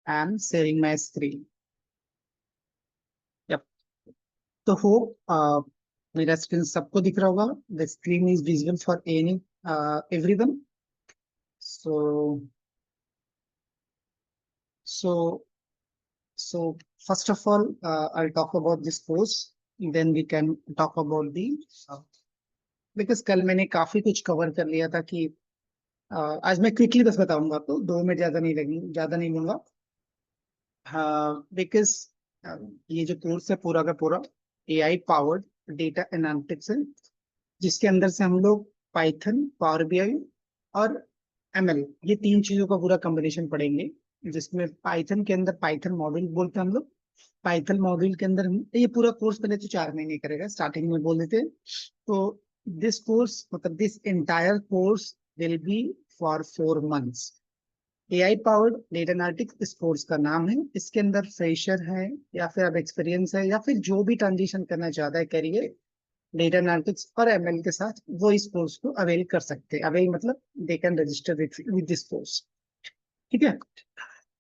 I'm sharing my screen. Yep. तो hope मेरा screen सबको दिख रहा होगा. The screen is visible for any everyone. So so so first of all, I'll talk about this course. Then we can talk about the uh, because कल मैंने काफी कुछ कवर कर लिया था कि आज मैं क्विकली बस बताऊंगा, आपको 2 मिनट ज्यादा नहीं लगेंगे, ज्यादा नहीं लूंगा. हाँ, बिकॉज ये जो कोर्स है पूरा का पूरा एआई पावर्ड डेटा एनालिटिक्स है, जिसके अंदर से हम लोग पाइथन, पावर बीआई और एमएल, ये 3 चीजों का पूरा कॉम्बिनेशन पढ़ेंगे. जिसमें पाइथन के अंदर पाइथन मॉड्यूल बोलते हैं हम लोग. पाइथन मॉड्यूल के अंदर ये पूरा कोर्स पहले तो 4 महीने करेगा, स्टार्टिंग में बोल देते हैं. तो दिस कोर्स मतलब this entire course will be for 4 months. AI powered data analytics इस कोर्स का नाम है. इसके अंदर फ्रेशर है या फिर अब एक्सपीरियंस है या फिर जो भी ट्रांजिशन करना चाहता है करियर डेटा एनालिटिक्स और एमएल के साथ, वो इस कोर्स को अवेल कर सकते हैं. अवेल मतलब they can register with this course. ठीक है.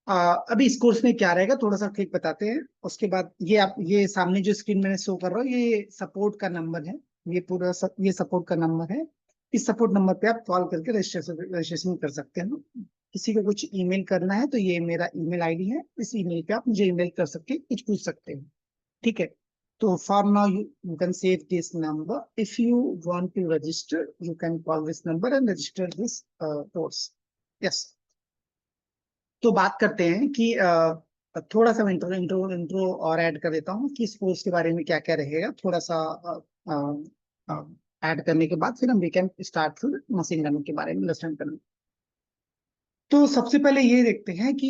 अभी इस कोर्स में क्या रहेगा थोड़ा सा क्लिक बताते हैं. उसके बाद ये आप ये सामने जो स्क्रीन मैंने शो कर रहा हूँ, ये सपोर्ट का नंबर है. ये पूरा ये सपोर्ट का नंबर है. इस सपोर्ट नंबर पे आप कॉल करके रजिस्ट्रेशन कर सकते हैं. किसी को कुछ ईमेल करना है तो ये मेरा ईमेल आईडी है. इस ईमेल पे आप मुझे ईमेल कर सकते हैं, कुछ पूछ सकते हैं. ठीक है. तो for now you can save this number. If you want to register you can call this number and register this course. Yes. तो बात करते हैं कि थोड़ा सा इंट्रो इंट्रो इंट्रो और ऐड कर देता हूँ कि इस कोर्स के बारे में क्या क्या रहेगा. थोड़ा सा ऐड करने के बाद फिर हम वी कैन स्टार्ट फिर मशीन लर्निंग के बारे में लर्न करना. तो सबसे पहले ये देखते हैं कि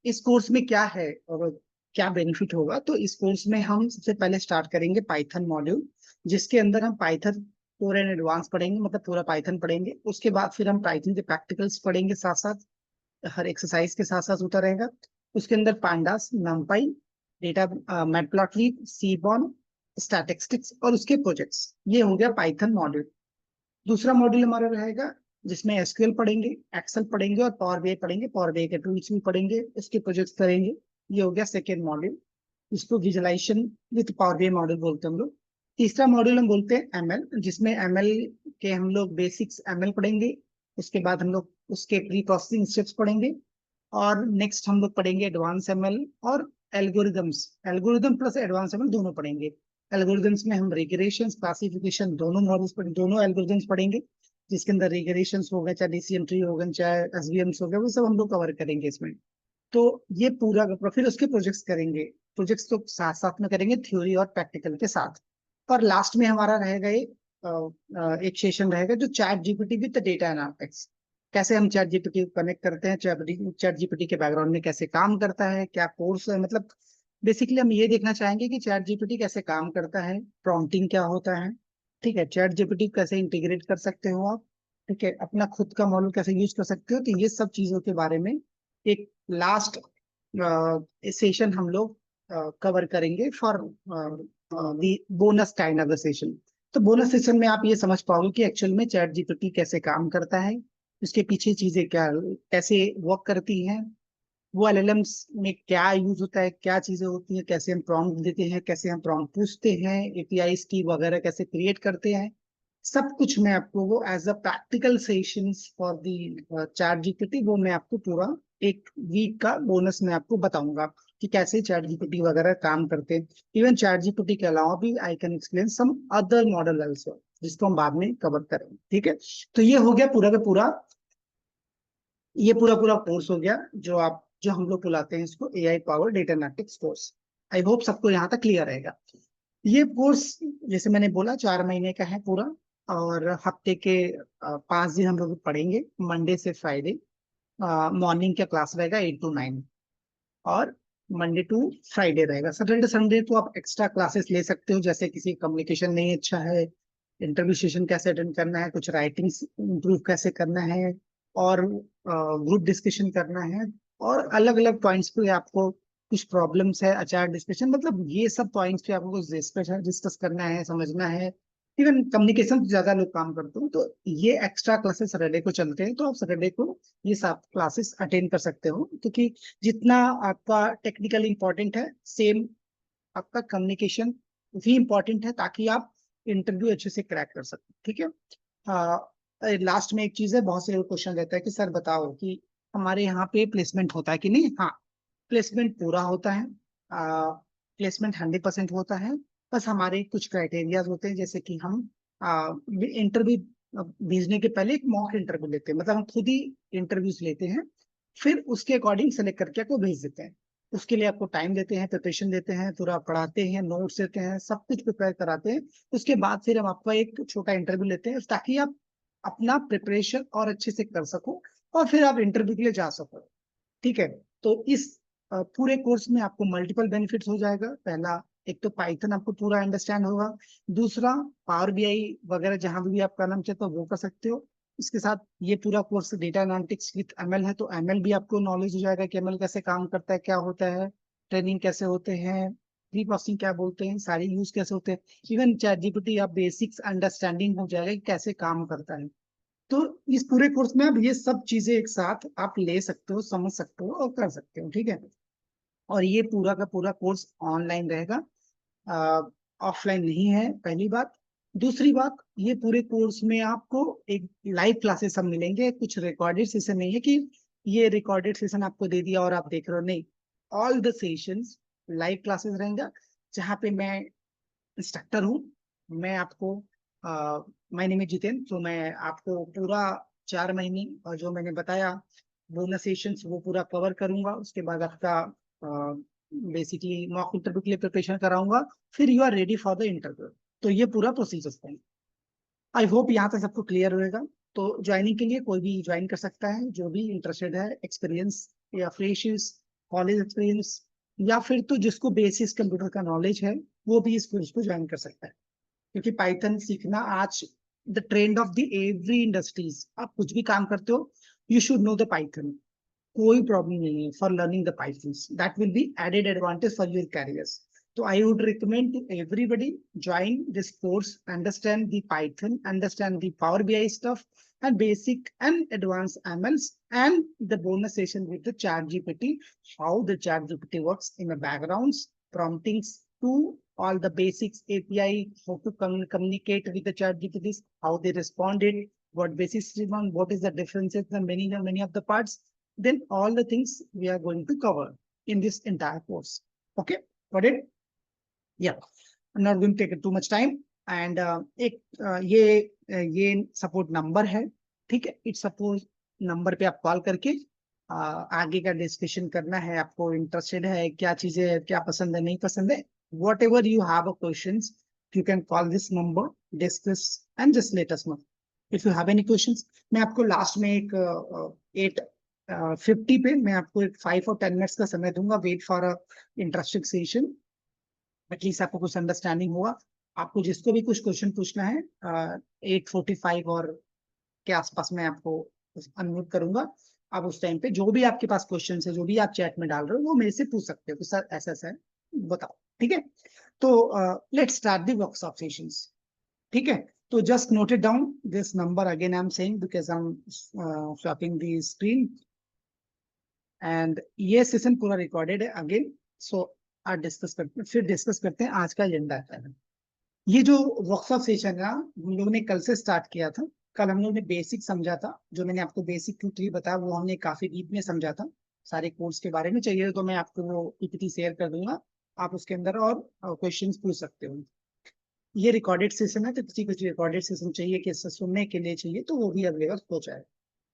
इस कोर्स में क्या है और क्या बेनिफिट होगा. तो इस कोर्स में हम सबसे पहले स्टार्ट करेंगे पाइथन मॉड्यूल, जिसके अंदर हम पाइथन पूरा एडवांस पढ़ेंगे, मतलब पूरा पाइथन पढ़ेंगे. उसके बाद फिर हम पाइथन के प्रैक्टिकल्स पढ़ेंगे साथ साथ, हर एक्सरसाइज के साथ साथ होता रहेगा. उसके अंदर पांडास, नमपाई, डेटा मैटप्लॉटलिब, सीबॉन, स्टैटिस्टिक्स और उसके प्रोजेक्ट्स. ये हो गया पाइथन मॉड्यूल. दूसरा मॉड्यूल हमारा रहेगा जिसमें एसक्यूएल पढ़ेंगे, एक्सेल पढ़ेंगे और पावर बीआई पढ़ेंगे. पावर बीआई के टूल्स भी पढ़ेंगे, इसके प्रोजेक्ट्स करेंगे. ये हो गया सेकेंड मॉड्यूल. इसको visualisation with Power BI module बोलते हैं हम लोग. तीसरा मॉड्यूल हम बोलते हैं एमएल, जिसमें एमएल के हम लोग बेसिक्स एमएल पढ़ेंगे. उसके बाद हम लोग उसके प्री प्रोसेसिंग स्टेप्स पढ़ेंगे. और नेक्स्ट हम लोग पढ़ेंगे एडवांस एमएल और algorithms. Algorithm plus advance ML दोनों पढ़ेंगे. एल्गोरिदम्स में हम रिग्रेशन, क्लासिफिकेशन दोनों मॉडल्स पढ़ेंगे, दोनों एल्गोरिदम्स पढ़ेंगे. जिसके अंदर रिग्रेशन हो गए, चाहे डीसीएम ट्री हो गए, चाहे एसवीएम हो गए, वो सब हम लोग कवर करेंगे इसमें. तो ये पूरा फिर उसके प्रोजेक्ट्स करेंगे. प्रोजेक्ट्स तो साथ साथ में करेंगे, थ्योरी और प्रैक्टिकल के साथ. और लास्ट में हमारा रहेगा एक सेशन रहेगा जो chat GPT with data analytics. कैसे हम चैट जीपीटी को कनेक्ट करते हैं, चैट जीपीटी के बैकग्राउंड में कैसे काम करता है, क्या कोर्स है, मतलब बेसिकली हम ये देखना चाहेंगे कि चैट जीपीटी कैसे काम करता है, प्रॉम्प्टिंग क्या होता है. ठीक है. चैट जीपीटी कैसे इंटीग्रेट कर सकते हो आप. ठीक है. अपना खुद का मॉडल कैसे यूज कर सकते हो. तो ये सब चीजों के बारे में एक लास्ट सेशन हम लोग कवर करेंगे for bonus kind of session. तो बोनस सेशन में आप ये समझ पाओगे कि एक्चुअल में चैट जीपीटी कैसे काम करता है, उसके पीछे चीजें क्या कैसे वर्क करती हैं, वो एलएलएम्स में क्या यूज होता है, क्या चीजें होती हैं, कैसे हम प्रॉम्प्ट देते हैं, कैसे हम प्रॉम्प्ट पूछते हैं, एपीआईज की वगैरह कैसे क्रिएट करते हैं. सब कुछ मैं आपको वो as a practical sessions for the ChatGPT, वो मैं आपको पूरा एक वीक का बोनस में आपको बताऊंगा कि कैसे चैट जीपीटी वगैरह काम करते हैं. इवन चैट जीपीटी के अलावा भी I can explain some other model also, जिसको हम बाद में कवर करेंगे. ठीक है. तो ये हो गया पूरा का पूरा, ये पूरा पूरा कोर्स हो गया जो हम लोग बुलाते हैं इसको AI power data analytics course. I hope सबको यहाँ तक क्लियर रहेगा. ये कोर्स जैसे मैंने बोला 4 महीने का है पूरा. और हफ्ते के 5 दिन हम लोग पढ़ेंगे, मंडे से फ्राइडे. मॉर्निंग का क्लास रहेगा 8 to 9. और मंडे टू फ्राइडे रहेगा. सैटरडे संडे तो आप एक्स्ट्रा क्लासेस ले सकते हो, जैसे किसी कम्युनिकेशन नहीं अच्छा है, इंटरव्यू सेशन कैसे अटेंड करना है, कुछ राइटिंग इंप्रूव कैसे करना है, और ग्रुप डिस्कशन करना है, और अलग अलग पॉइंट्स पे आपको कुछ प्रॉब्लम्स है, आचार डिस्कशन, मतलब ये सब पॉइंट्स पे आपको कुछ डिस्कस करना है, समझना है. इवन कम्युनिकेशन ज्यादा लोग काम करते हो तो ये एक्स्ट्रा क्लासेस सैटरडे को चलते हैं, तो आप सैटरडे को ये सब क्लासेस अटेंड कर सकते हो, क्योंकि जितना आपका टेक्निकल इंपॉर्टेंट है सेम आपका कम्युनिकेशन भी इंपॉर्टेंट है, ताकि आप इंटरव्यू अच्छे से क्रैक कर सको। ठीक है। लास्ट में एक चीज है, बहुत से लोग क्वेश्चन रहता है कि सर बताओ कि हमारे यहाँ पे प्लेसमेंट होता है कि नहीं। हाँ, प्लेसमेंट पूरा होता है, प्लेसमेंट 100% होता है। बस हमारे कुछ क्राइटेरियाज होते हैं, जैसे कि हम इंटरव्यू भेजने के पहले एक मॉक इंटरव्यू लेते हैं, मतलब हम खुद ही इंटरव्यूज लेते हैं, फिर उसके अकॉर्डिंग सेलेक्ट करके आपको भेज देते हैं। उसके लिए आपको टाइम देते हैं, प्रिपरेशन देते हैं, पूरा पढ़ाते हैं, नोट्स देते हैं, सब कुछ प्रिपेयर कराते हैं। उसके बाद फिर हम आपका एक छोटा इंटरव्यू लेते हैं, ताकि आप अपना प्रिपरेशन और अच्छे से कर सको और फिर आप इंटरव्यू के लिए जा सको। ठीक है। तो इस पूरे कोर्स में आपको मल्टीपल बेनिफिट्स हो जाएगा। पहला, एक तो पाइथन आपको पूरा अंडरस्टैंड होगा। दूसरा, पावर बीआई वगैरह जहां भी आप करना चाहते हो वो कर सकते हो। इसके साथ ये पूरा course data analytics with ML है, तो एमएल भी आपको नॉलेज हो जाएगा कि एमएल कैसे काम करता है, क्या होता है, ट्रेनिंग कैसे होते हैं, प्री प्रोसेसिंग क्या बोलते हैं, सारे यूज कैसे होते हैं। इवन चैट जीपीटी आप बेसिक्स अंडरस्टैंडिंग हो जाएगा कि कैसे काम करता है। तो इस पूरे कोर्स में आप ये सब चीजें एक साथ आप ले सकते हो, समझ सकते हो और कर सकते हो। ठीक है। और ये पूरा का पूरा कोर्स ऑनलाइन रहेगा, ऑफलाइन नहीं है, पहली बात। दूसरी बात, ये पूरे कोर्स में आपको एक लाइव क्लासेस सब मिलेंगे, कुछ रिकॉर्डेड सेशन नहीं है कि ये रिकॉर्डेड सेशन आपको दे दिया और आप देख रहे हो, नहीं। All the sessions live classes रहेंगे, जहाँ पे मैं इंस्ट्रक्टर हूँ। मैं आपको माय नेम इज जितेन, तो मैं आपको पूरा 4 महीने और जो मैंने बताया बोनस सेशंस वो पूरा कवर करूंगा। उसके बाद आपका बेसिकली मॉक इंटरव्यू के लिए प्रिपरेशन कराऊंगा, फिर you are ready for the interview. तो ये पूरा प्रोसीजर है। आई होप यहाँ तक सबको क्लियर होएगा। तो ज्वाइनिंग के लिए कोई भी ज्वाइन कर सकता है, जो भी इंटरेस्टेड है, एक्सपीरियंस या फ्रेशर्स, कॉलेज एक्सपीरियंस, या फिर तो जिसको बेसिक कंप्यूटर का नॉलेज है वो भी इस कोर्स को ज्वाइन कर सकता है। क्योंकि पाइथन सीखना आज the trend of the every industries. आप कुछ भी काम करते हो, you should know the Python. कोई प्रॉब्लम नहीं है for learning the Pythons, that will be added advantage for your careers. तो I would recommend to everybody join this course, understand the Python, understand the Power BI stuff, and basic and advanced MLs, and the bonus session with the chat GPT, how the chat GPT works in the backgrounds, promptings to all the basics, API, how to communicate with the chat GPTs, how they responded, what basis respond, what is the differences, the many of the parts, then all the things we are going to cover in this entire course. Okay, got it? Yeah, I'm not going to take too much time. And एक ये support number है, ठीक है। It suppose number पे आप call करके आगे का डिस्कशन करना है, आपको इंटरेस्टेड है क्या चीजें, क्या पसंद है नहीं पसंद है, what ever you have a question, you can call this number, discuss and just let us know if you have any questions. मैं आपको लास्ट में एक 8:50 पे मैं आपको एक 5 और 10 मिनट्स का समय दूंगा, wait for a interesting session, at least आपको कुछ अंडरस्टैंडिंग होगा। आपको जिसको भी कुछ क्वेश्चन पूछना है 8:45 और के आसपास मैं आपको अनम्यूट करूंगा। आप उस टाइम पे जो भी आपके पास क्वेश्चन है, जो भी आप चैट में डाल रहे हो, वो मेरे से पूछ सकते हो कि सर ऐसा ऐसा है, बताओ। ठीक है। तो let's start the workshop sessions. ठीक है। तो just note it down this number again, I am saying because I am swapping the screen, and ये सेशन पूरा रिकॉर्डेड है अगेन। सो आज डिस्कस करते हैं, फिर डिस्कस करते हैं आज का एजेंडा है। ये जो वर्कशॉप सेशन है हम लोगों ने कल से स्टार्ट किया था। कल हम लोग ने बेसिक समझा था, जो मैंने आपको बेसिक ट्री बताया वो हमने काफी डीप में समझा था सारे कोर्स के बारे में। चाहिए तो मैं आपको वो पीपीटी शेयर कर दूंगा, आप उसके अंदर और क्वेश्चंस पूछ सकते हो। ये रिकॉर्डेड सेशन है, तो किसी को रिकॉर्डेड सेशन चाहिए कि इससे सुनने के लिए चाहिए तो वो भी अवेलेबल हो जाए।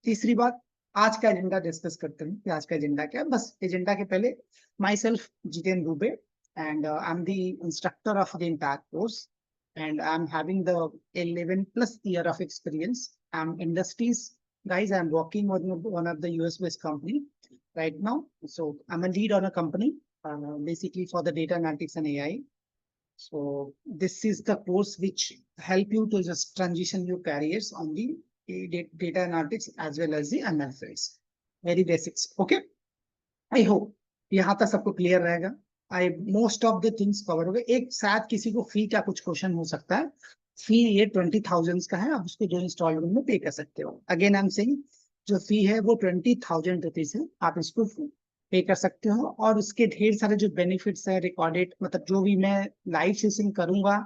तीसरी बात, आज का एजेंडा डिस्कस करते हैं कि आज का एजेंडा क्या है। बस एजेंडा के पहले, my self Jiten Dubey, and I'm the instructor of the entire course, and I'm having the 11 plus year of experience. I'm industries guys. I'm working on one of the US based company right now. So I'm a lead on a company, basically for the data analytics and AI. So this is the course which help you to just transition your careers on the data analytics as well as the analytics. Very basics. Okay. I hope यहाँ तक सबको clear रहेगा। I most of the things cover हो गए। एक शायद किसी को फी का कुछ क्वेश्चन हो सकता है, फी ये 20,000 का है, आप उसको 2 इंस्टॉलमेंट में पे कर सकते हो। अगेन आई एम सेइंग, जो फी है वो 20,000 रुपीज है, आप इसको पे कर सकते हो। और उसके ढेर सारे जो बेनिफिट्स है, रिकॉर्डेड, मतलब जो भी मैं लाइव सेशन करूंगा,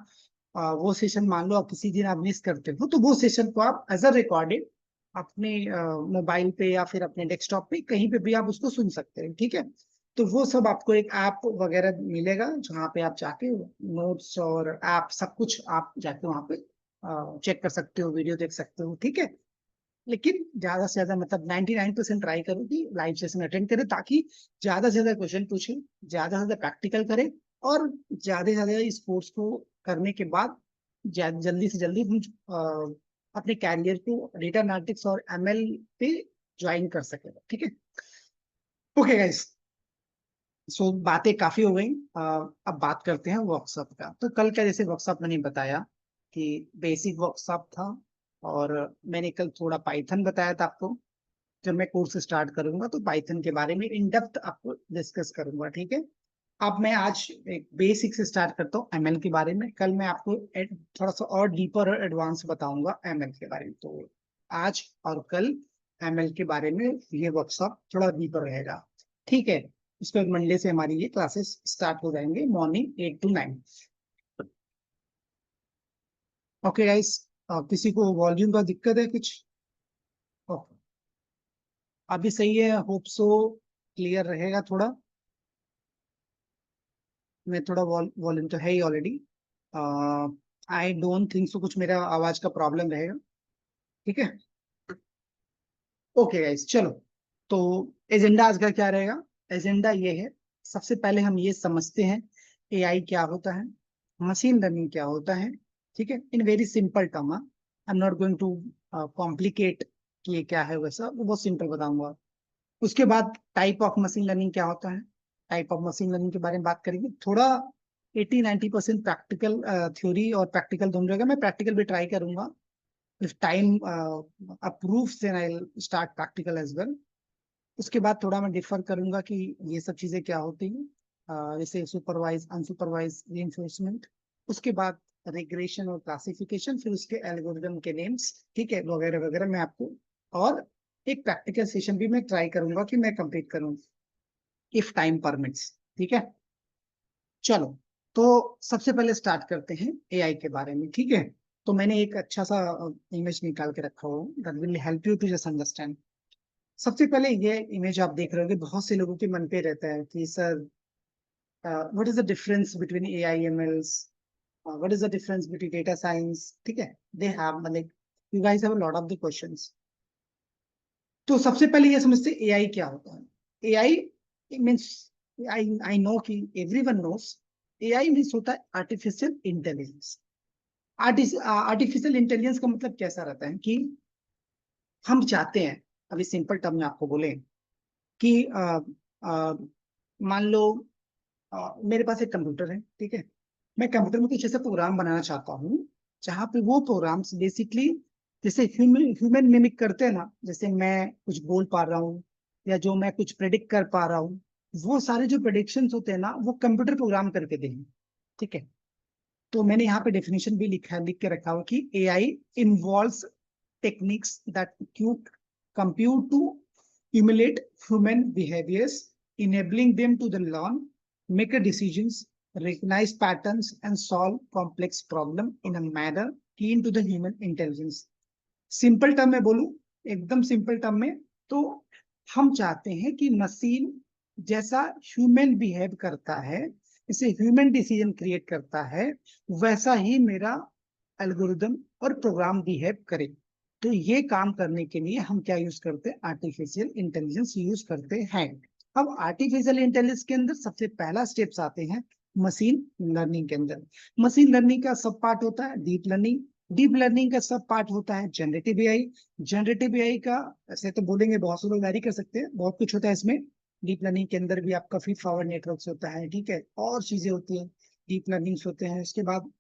वो सेशन मान लो आप किसी दिन आप मिस करते हो, तो वो सेशन को आप एज अ रिकॉर्डेड अपने मोबाइल पे या फिर अपने डेस्कटॉप पे कहीं पे भी आप उसको सुन सकते हैं, ठीक है। तो वो सब आपको एक ऐप वगैरह मिलेगा, जहाँ पे आप जाके नोट्स और ऐप सब कुछ आप जाके वहाँ पे चेक कर सकते हो, वीडियो देख सकते हो, ठीक है। लेकिन ज्यादा से ज्यादा मतलब 99% ट्राई करो कि लाइव सेशन अटेंड करें, ताकि ज्यादा से ज्यादा क्वेश्चन पूछे, ज्यादा से ज्यादा प्रैक्टिकल करें, और ज्यादा से ज्यादा इस कोर्स को करने के बाद जल्दी से जल्दी हम अपने कैरियर को डेटा एनालिटिक्स और एमएल पे ज्वाइन कर सके, ठीक है। ओके गाइस, सो बातें काफी हो गई। अब बात करते हैं वर्कशॉप का। तो कल का जैसे वर्कशॉप मैंने बताया कि बेसिक वर्कशॉप था, और मैंने कल थोड़ा पाइथन बताया था आपको। जब मैं कोर्स स्टार्ट करूंगा तो पाइथन के बारे में इन डेप्थ आपको डिस्कस करूंगा, ठीक है। अब मैं आज एक बेसिक से स्टार्ट करता हूँ एमएल के बारे में। कल मैं आपको थोड़ा सा और डीपर और एडवांस बताऊंगा एमएल के बारे में। तो आज और कल एमएल के बारे में ये वर्कशॉप थोड़ा डीपर रहेगा, ठीक है। उसके बाद मंडे से हमारी ये क्लासेस स्टार्ट हो जाएंगे, मॉर्निंग 8 to 9। ओके गाइस, किसी को वॉल्यूम का दिक्कत है कुछ? ओके, अभी सही है, होप सो क्लियर रहेगा थोड़ा। मैं थोड़ा वॉल्यूम तो है ही already. I don't think so कुछ मेरा आवाज का प्रॉब्लम रहेगा, ठीक है। ओके गाइस, चलो। तो एजेंडा आज का क्या रहेगा? एजेंडा ये है, सबसे पहले हम ये समझते हैं एआई क्या होता है, मशीन लर्निंग क्या होता है, ठीक है, in very simple term. I am not going to complicate कि ये क्या है, वैसा वो बहुत सिंपल बताऊंगा। उसके बाद टाइप ऑफ मशीन लर्निंग क्या होता है, टाइप ऑफ मशीन लर्निंग के बारे में बात करेंगे थोड़ा। 80-90% प्रैक्टिकल, थ्योरी और प्रैक्टिकल दोनों रहेगा। मैं प्रैक्टिकल भी ट्राई करूंगा, if time approves then I will start practical as well. उसके बाद थोड़ा मैं डिफर करूंगा कि ये सब चीजें क्या होती हैं, जैसे सुपरवाइज अनसुपरवाइज रीइंफोर्समेंट। उसके बाद रिग्रेशन और क्लासिफिकेशन, फिर उसके एल्गोरिदम के नेम्स, ठीक है, वगैरह वगैरह मैं आपको। और एक प्रैक्टिकल सेशन भी मैं ट्राई करूंगा कि मैं कंप्लीट करूँ, इफ टाइम परमिट्स, ठीक है। चलो, तो सबसे पहले स्टार्ट करते हैं एआई के बारे में, ठीक है। तो मैंने एक अच्छा सा इमेज निकाल के रखा हो, that will help you to just understand. सबसे पहले ये इमेज आप देख रहे होंगे, बहुत से लोगों के मन पे रहता है कि sir, what is the difference between AI MLs, what is the difference between data science, ठीक है। दे हैव मतलब, you guys have a lot of the questions. तो सबसे पहले ये समझते एआई क्या होता है। AI means, I I know कि एवरीवन नोस, एआई मीन्स होता है आर्टिफिशियल इंटेलिजेंस। आर्टिफिशियल इंटेलिजेंस का मतलब कैसा रहता है कि हम चाहते हैं, अभी सिंपल टर्म में आपको बोले कि मान लो मेरे पास एक कंप्यूटर है, ठीक है। मैं कंप्यूटर में कुछ ऐसा प्रोग्राम बनाना चाहता हूँ जहाँ पे वो प्रोग्राम्स बेसिकली जैसे ह्यूमन ह्यूमन मिमिक करते हैं ना, जैसे मैं कुछ बोल पा रहा हूँ या जो मैं कुछ प्रेडिक्ट कर पा रहा हूँ, वो सारे जो प्रेडिक्शंस होते हैं ना, वो कंप्यूटर प्रोग्राम करके देंगे, ठीक है। तो मैंने यहाँ पे डेफिनेशन भी लिख के रखा हुआ कि AI involves techniques that compute to emulate human behaviors, enabling them to the learn, make a decisions, recognize patterns, and solve complex problem in a manner keen to the human intelligence. Simple term में बोलूं, एकदम simple term में, तो हम चाहते हैं कि machine जैसा ह्यूमन बिहेव करता है, इसे ह्यूमन डिसीजन क्रिएट करता है, वैसा ही मेरा एल्गोरिदम और प्रोग्राम बिहेव करे। तो ये काम करने के लिए हम क्या यूज करते हैं? आर्टिफिशियल इंटेलिजेंस यूज करते हैं। अब आर्टिफिशियल इंटेलिजेंस के अंदर सबसे पहला स्टेप्स आते हैं मशीन लर्निंग के अंदर। मशीन लर्निंग का सब पार्ट होता है डीप लर्निंग। डीप लर्निंग का सब पार्ट होता है जनरेटिव एआई। जनरेटिव एआई का ऐसे तो बोलेंगे, बहुत से लोग वैरी कर सकते हैं, बहुत कुछ होता है इसमें। डीप लर्निंग के अंदर भी आपका फीड फॉरवर्ड नेटवर्क होता है, ठीक है, और चीजें होती है, डीप लर्निंग्स होते हैं। उसके बाद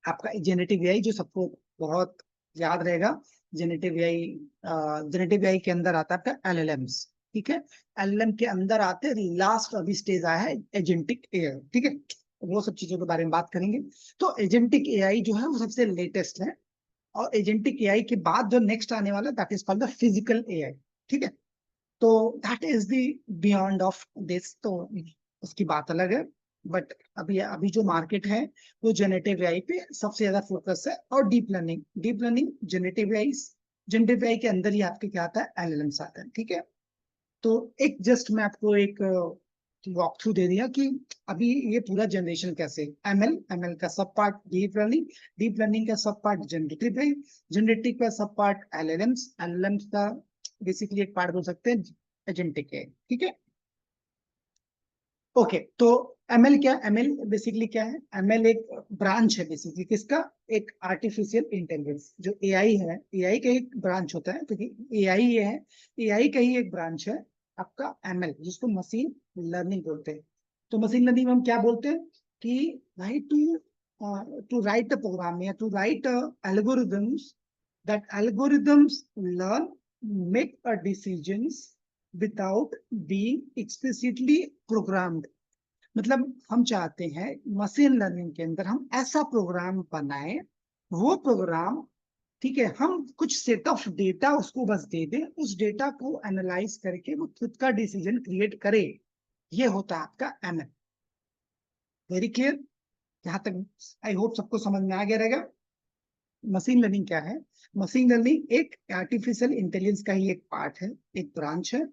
आपका जेनेटिव एआई, जो सबको बहुत याद रहेगा। जेनेटिव एआई, जेनेटिव एआई के अंदर आता है आपका एलएलएम्स, ठीक है। एलएलएम के अंदर आते लास्ट अभी स्टेज आया है एजेंटिक एआई, ठीक है। वो सब चीजों के बारे में बात करेंगे। तो एजेंटिक एआई जो है वो सबसे लेटेस्ट है, और एजेंटिक एआई के बाद जो नेक्स्ट आने वाला that is called the physical AI. ठीक है, तो that is the beyond of this, तो उसकी बात अलग है। बट अभी अभी जो मार्केट है वो जनरेटिव एआई पे सबसे ज्यादा फोकस है, और डीप लर्निंग जनरेटिव एआई के अंदर ही आपके क्या आता है, एलएलएम्स आता है। ठीक है, तो एक जस्ट मैं आपको एक वॉक थ्रू दे दिया कि अभी ये पूरा जनरेशन कैसे, एमएल का सब पार्ट डीप लर्निंग का सब पार्ट जनरेटिव का सब पार्ट एलएलएम्स का बेसिकली एक पार्ट बोल सकते हैं एजेंटिक है। ठीक है, ओके, तो एमएल बेसिकली क्या है, एमएल एक ब्रांच है बेसिकली किसका, एक आर्टिफिशियल इंटेलिजेंस। जो एआई है, एआई का एक ब्रांच होता है, क्योंकि एआई ये है, एआई का ही एक ब्रांच है आपका एमएल, जिसको मशीन लर्निंग बोलते हैं। तो मशीन लर्निंग में हम क्या बोलते हैं कि भाई टू राइट अ प्रोग्राम या to write algorithms, that algorithms learn, make a decisions without being explicitly programmed. मतलब हम चाहते हैं मशीन लर्निंग के अंदर हम ऐसा प्रोग्राम बनाए, वो प्रोग्राम, ठीक है, हम कुछ सेट ऑफ डेटा उसको बस दे दें, उस डेटा को एनालाइज करके वो खुद का डिसीजन क्रिएट करे। ये होता है आपका एमएल। वेरी क्लियर, यहाँ तक आई होप सबको समझ में आ गया रहेगा। मशीन लर्निंग क्या है, मशीन लर्निंग एक आर्टिफिशियल इंटेलिजेंस का ही एक पार्ट है, एक ब्रांच है,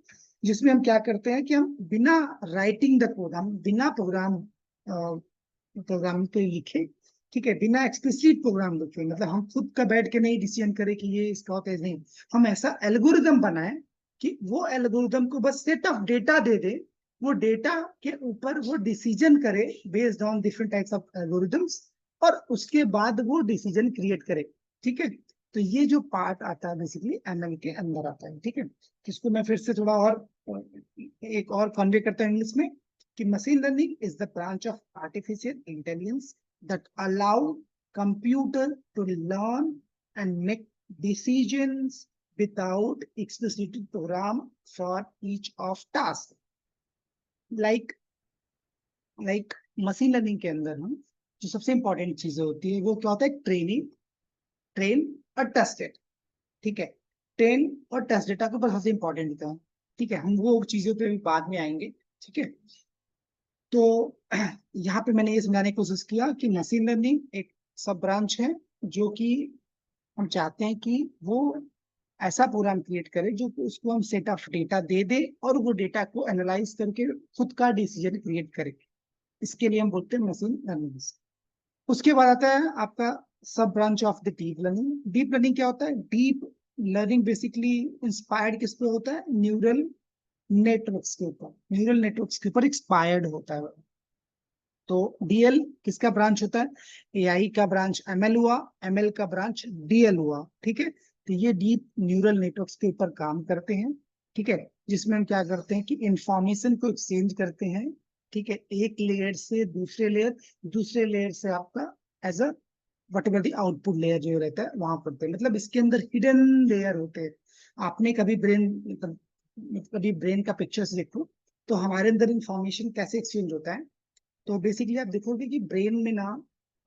जिसमें हम क्या करते हैं कि हम बिना राइटिंग द कोड, हम बिना प्रोग्राम पे लिखे, ठीक है, बिना एक्सप्लिसिट प्रोग्राम लिखे, मतलब हम खुद का बैठ के नहीं डिसीजन करें कि ये इसका होता है, नहीं, हम ऐसा एल्गोरिदम बनाए कि वो एल्गोरिदम को बस सेट ऑफ डेटा दे दे, वो डेटा के ऊपर वो डिसीजन करे based on different types of algorithms, और उसके बाद वो डिसीजन क्रिएट करे। ठीक है, तो ये जो पार्ट आता है बेसिकली एमएल के अंदर आता है। ठीक है, इसको मैं फिर से थोड़ा और एक और कन्वे करता हूँ इंग्लिश में कि machine learning is the branch of artificial intelligence that allow computer to learn and make decisions without explicit program for each of task। Like machine learning के अंदर हम जो सबसे इंपॉर्टेंट चीजें होती है वो क्या होता है, ट्रेन और टेस्ट डेटा। ठीक है, ट्रेन और टेस्ट डेटा के ऊपर सबसे इंपॉर्टेंट होता है। ठीक है, हम वो चीजों पे भी बाद में आएंगे। ठीक है, तो यहाँ पे मैंने ये समझाने की कोशिश किया कि मशीन लर्निंग एक सब ब्रांच है, जो कि हम चाहते हैं कि वो ऐसा प्रोग्राम क्रिएट करे जो कि उसको हम सेट ऑफ डेटा दे दे, और वो डेटा को एनालाइज करके खुद का डिसीजन क्रिएट करे। इसके लिए हम बोलते हैं मशीन लर्निंग। उसके बाद आता है आपका सब branch of the deep learning. Deep learning क्या होता है, डीप लर्निंग बेसिकली इंस्पायर्ड किस पे होता है, न्यूरल नेटवर्क्स के ऊपर, न्यूरल नेटवर्क्स के ऊपर एक्सपायर्ड होता है। तो डीएल किसका ब्रांच होता है, एआई का ब्रांच एमएल हुआ, एमएल का ब्रांच डीएल हुआ। ठीक है, तो ये डीप न्यूरल नेटवर्क्स के ऊपर काम करते हैं। ठीक है, जिसमें हम क्या करते हैं कि इंफॉर्मेशन को एक्सचेंज करते हैं। ठीक है, एक लेयर से दूसरे लेयर से आपका as a whatever the output layer जो रहता है वहां करते हैं। मतलब इसके अंदर हिडन लेयर होते हैं। आपने कभी ब्रेन का पिक्चर्स देखो, तो हमारे अंदर इंफॉर्मेशन कैसे एक्सचेंज होता है। तो बेसिकली आप देखोगे कि ब्रेन में ना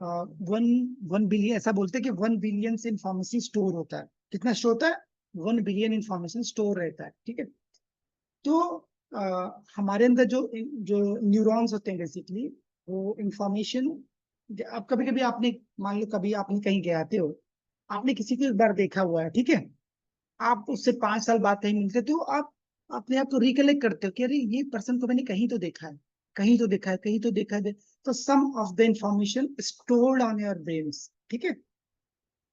वन वन बिलियन, ऐसा बोलते हैं कि 1 बिलियन से इंफॉर्मेशन स्टोर होता है। कितना स्टोर होता है, 1 बिलियन इंफॉर्मेशन स्टोर रहता है। ठीक है, तो हमारे अंदर जो जो न्यूरॉन्स होते हैं बेसिकली, वो इंफॉर्मेशन, अब कभी कभी आपने, मान लो कभी आपने कहीं गए आते हो, आपने किसी को एक बार देखा हुआ है, ठीक है, आप उससे 5 साल बाद कहीं मिलते तो आप अपने आप को रिकलेक्ट करते हो कि अरे ये पर्सन को मैंने कहीं तो देखा है, कहीं तो देखा है, कहीं तो देखा है। तो some of the information stored on your brains. ठीक है,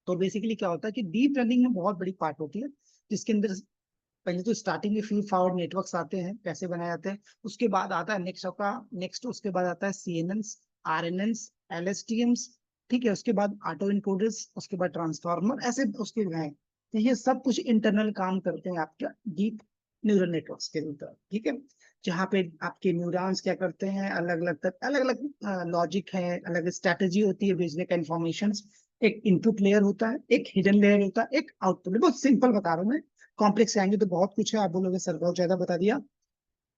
तो बेसिकली क्या होता है कि डीप लर्निंग में बहुत बड़ी पार्ट होती है, जिसके अंदर पहले तो स्टार्टिंग में फीड फॉरवर्ड नेटवर्क्स आते हैं, कैसे बनाए जाते हैं। उसके बाद आता है नेक्स्ट उसके बाद आता है सीएनएन्स, आरएनएन्स, एलएसटीएम्स। ठीक है, उसके बाद ऑटो इनकोडर्स, उसके बाद ट्रांसफार्मर, ऐसे उसके हैं। तो ये सब कुछ इंटरनल काम करते हैं आपका डीप न्यूरल नेटवर्क्स के ऊपर। ठीक है, जहाँ पे आपके न्यूरॉन्स क्या करते हैं, अलग अलग लॉजिक है, अलग स्ट्रेटेजी होती है भेजने का इंफॉर्मेशन। एक इनपुट लेयर होता है, एक हिडन लेयर होता है, एक आउटपुट। बहुत सिंपल बता रहा हूँ मैं, कॉम्प्लेक्स आएंगे तो बहुत कुछ है, आप बोलोगे सर बहुत ज्यादा बता दिया।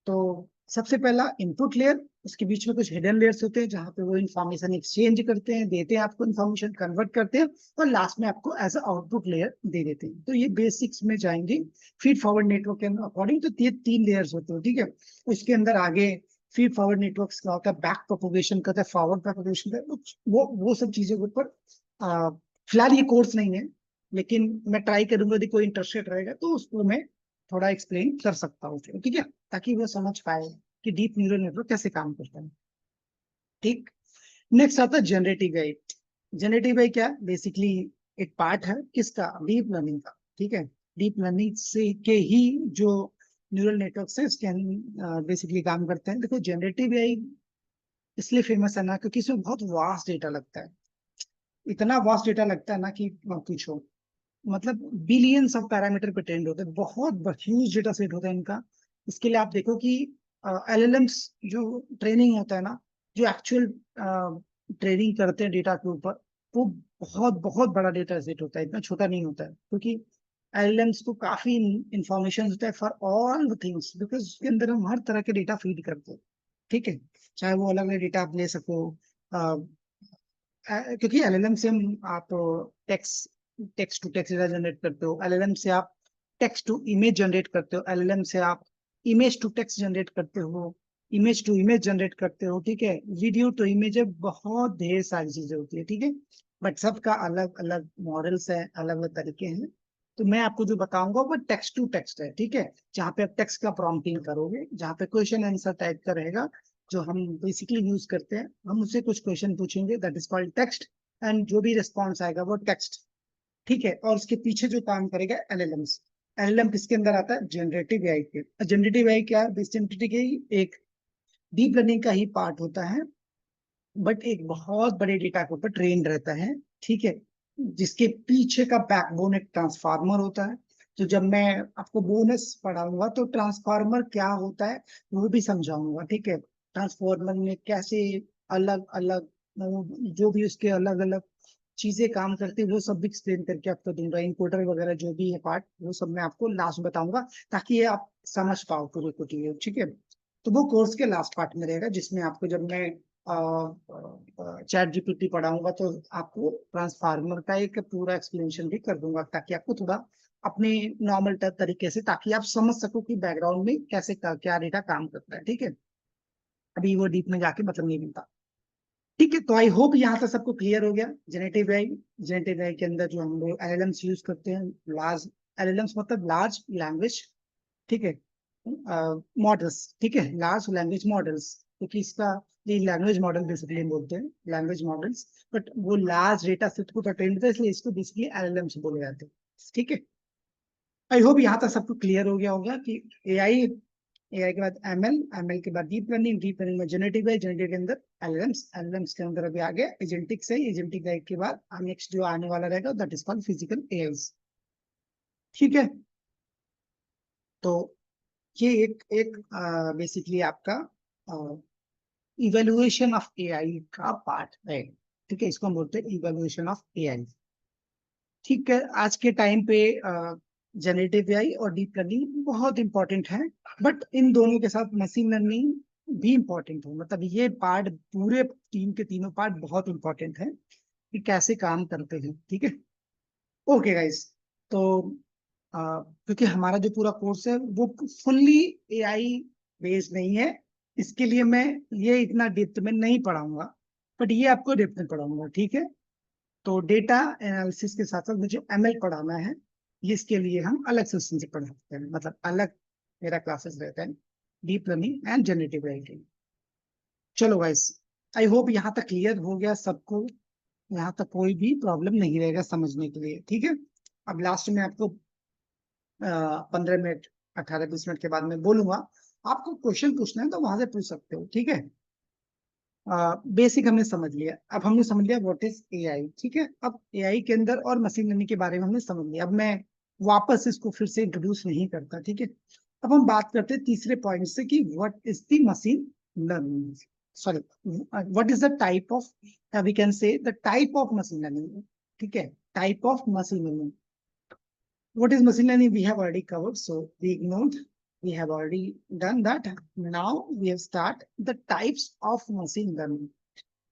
तो सबसे पहला इनपुट लेयर, उसके बीच में कुछ हिडन लेयर्स होते हैं जहां पे वो इन्फॉर्मेशन एक्सचेंज करते हैं, देते हैं आपको इन्फॉर्मेशन, कन्वर्ट करते हैं, और लास्ट में आपको एज अ आउटपुट लेयर दे देते हैं। तो ये बेसिक्स में जाएंगे फीड फॉरवर्ड नेटवर्क के अकॉर्डिंग। तो ये 3 लेयर्स होते हैं, ठीक है। उसके अंदर आगे फीड फॉरवर्ड नेटवर्क का होता है, बैक प्रोपोगेशन का होता है, फॉरवर्ड प्रोपोगेशन का, वो सब चीजों के ऊपर फिलहाल ये कोर्स नहीं है, लेकिन मैं ट्राई करूंगा यदि कोई इंटरेस्टेड रहेगा तो उसको मैं थोड़ा एक्सप्लेन कर सकता हूँ, ठीक है, ताकि वो समझ पाए कि डीप न्यूरल नेटवर्क कैसे काम करता है। ठीक। नेक्स्ट आता है जनरेटिव एआई। जनरेटिव एआई क्या, बेसिकली एक पार्ट है किसका, डीप लर्निंग का, ठीक है। डीप लर्निंग से के ही जो न्यूरल नेटवर्क है इसके बेसिकली काम करते हैं। देखो जनरेटिव एआई इसलिए फेमस है ना क्योंकि इसमें बहुत वास्ट डेटा लगता है। इतना वास्ट डेटा लगता है ना कि मत पूछो। मतलब बिलियंस ऑफ पैरामीटर पे ट्रेंड होते हैं, बहुत ह्यूज डेटा सेट होता है इनका। इसके लिए आप देखो कि एलएलएम्स जो ट्रेनिंग होता है ना, जो एक्चुअल ट्रेनिंग करते हैं डेटा के ऊपर, वो बहुत बहुत बड़ा डेटा सेट होता है, इतना छोटा नहीं होता है, क्योंकि एलएलएम्स को काफी इंफॉर्मेशन होता है for all the things, because उसके अंदर हम हर तरह के डेटा फीड करते हैं, ठीक है। चाहे वो अलग अलग डेटा आप ले सको, क्योंकि एलएलएम से आप text text to text data generate करते हो, एलएलएम से आप टेक्स्ट टू इमेज जनरेट करते हो, एलएलएम से आप इमेज टू टेक्स्ट जनरेट करते हो, इमेज टू इमेज जनरेट करते हो, ठीक है, वीडियो टू इमेज है, बहुत ढेर सारी चीजें होती है, ठीक है। बट सबका अलग अलग मॉडल्स है, अलग अलग तरीके हैं। तो मैं आपको जो बताऊंगा वो टेक्स्ट टू टेक्स्ट है, ठीक है, जहाँ पे आप टेक्स्ट का प्रॉम्प्टिंग करोगे, जहाँ पे क्वेश्चन आंसर टाइप का रहेगा, जो हम बेसिकली यूज करते हैं, हम उससे कुछ क्वेश्चन पूछेंगे, that is called text, and जो भी रिस्पॉन्स आएगा वो टेक्स्ट, ठीक है। और उसके पीछे जो काम करेगा एलएलएम्स। एलएलएम किसके अंदर आता है, जनरेटिव एआई के। जनरेटिव एआई क्या है, जनरेटिव एआई एक डीप लर्निंग का ही पार्ट होता है, बट एक बहुत बड़े डेटा के ऊपर ट्रेन रहता है, ठीक है, जिसके पीछे का बैकबोन एक ट्रांसफार्मर होता है। तो जब मैं आपको बोनस पढ़ाऊंगा तो ट्रांसफार्मर क्या होता है वो भी समझाऊंगा, ठीक है। ट्रांसफार्मर में कैसे अलग अलग जो भी उसके अलग अलग चीजें काम करती है वो सब भी एक्सप्लेन करके आपको दूंगा, इनकोडर वगैरह जो भी है पार्ट, वो सब मैं आपको लास्ट बताऊंगा, ताकि ये आप समझ पाओ पूरे को, ठीक है। तो वो कोर्स के लास्ट पार्ट में रहेगा, जिसमें आपको जब मैं चैट जीपीटी पढ़ाऊंगा तो आपको ट्रांसफार्मर का एक पूरा एक्सप्लेनेशन भी कर दूंगा, ताकि आपको थोड़ा अपने नॉर्मल तरीके से, ताकि आप समझ सको कि बैकग्राउंड में कैसे क्या डेटा काम करता है, ठीक है। अभी वो डीप में जाके मतलब नहीं मिलता, ठीक है। तो आई होप यहाँ तक सबको क्लियर हो गया। जेनेटिव एआई, जेनेटिव एआई के अंदर जो हम लोग एलएलएम्स यूज करते हैं, लार्ज एलएलएम्स मतलब लार्ज लैंग्वेज, ठीक है, मॉडल्स, ठीक है, लार्ज लैंग्वेज मॉडल्स, क्योंकि इसका ये लैंग्वेज मॉडल बेसिकली बोलते हैं, लैंग्वेज मॉडल्स, बट वो लार्ज डेटा सेट को अटेंड करता है, इसलिए इसको बेसिकली एलएलएम्स बोले जाते हैं, ठीक है। आई होप यहाँ तक सबको क्लियर हो गया होगा कि एआई, एआई के बाद एमएल, एमएल के बाद डीप लर्निंग, डीप लर्निंग में जेनेटिव है, जेनेटिव के अंदर एलएलएम्स, एलएलएम्स के अंदर अभी आगे एजेंटिक्स है, एजेंटिक एआई के बाद नेक्स्ट जो आने वाला रहेगा that is called physical AIs, ठीक है। तो ये एक एक बेसिकली आपका इवेल्युएशन ऑफ एआई का पार्ट है, ठीक है, इसको हम बोलते हैं इवेल्युएशन ऑफ एआई, ठीक है। आज के टाइम पे जनरेटिव एआई और डीप लर्निंग बहुत इंपॉर्टेंट है, बट इन दोनों के साथ मशीन लर्निंग भी इंपॉर्टेंट है, मतलब ये पार्ट पूरे टीम के तीनों पार्ट बहुत इंपॉर्टेंट है कि कैसे काम करते हैं, ठीक है। ओके गाइस, तो क्योंकि हमारा जो पूरा कोर्स है वो फुल्ली एआई बेस्ड नहीं है, इसके लिए मैं ये इतना डेप्थ में नहीं पढ़ाऊंगा, बट ये आपको डेप्थ में पढ़ाऊंगा, ठीक है। तो डेटा एनालिसिस के साथ साथ मुझे एमएल पढ़ाना है, ये इसके लिए हम अलग सेशन से पढ़ाते हैं, मतलब अलग मेरा क्लासेस रहता है, deep learning and generative AI. चलो गाइस, आई होप यहाँ तक क्लियर हो गया सबको, यहाँ तक कोई भी प्रॉब्लम नहीं रहेगा समझने के लिए, ठीक है। अब लास्ट में आपको 15 मिनट, 18-20 मिनट के बाद में बोलूंगा, आपको क्वेश्चन पूछना है तो वहां से पूछ सकते हो, ठीक है। बेसिक हमने समझ लिया, अब हमने समझ लिया व्हाट इज एआई, ठीक है। अब एआई के अंदर और मशीन लर्निंग के बारे में हमने समझ लिया, अब मैं वापस इसको फिर से इंट्रोड्यूस नहीं करता, ठीक है। अब हम बात करते हैं तीसरे पॉइंट से कि what is the machine learning, sorry, what is the type of, we can say the type of machine learning, ठीक है, type of machine learning. What is machine learning? We have already covered, so we ignored. We have already done that. Now we have start the types of machine learning.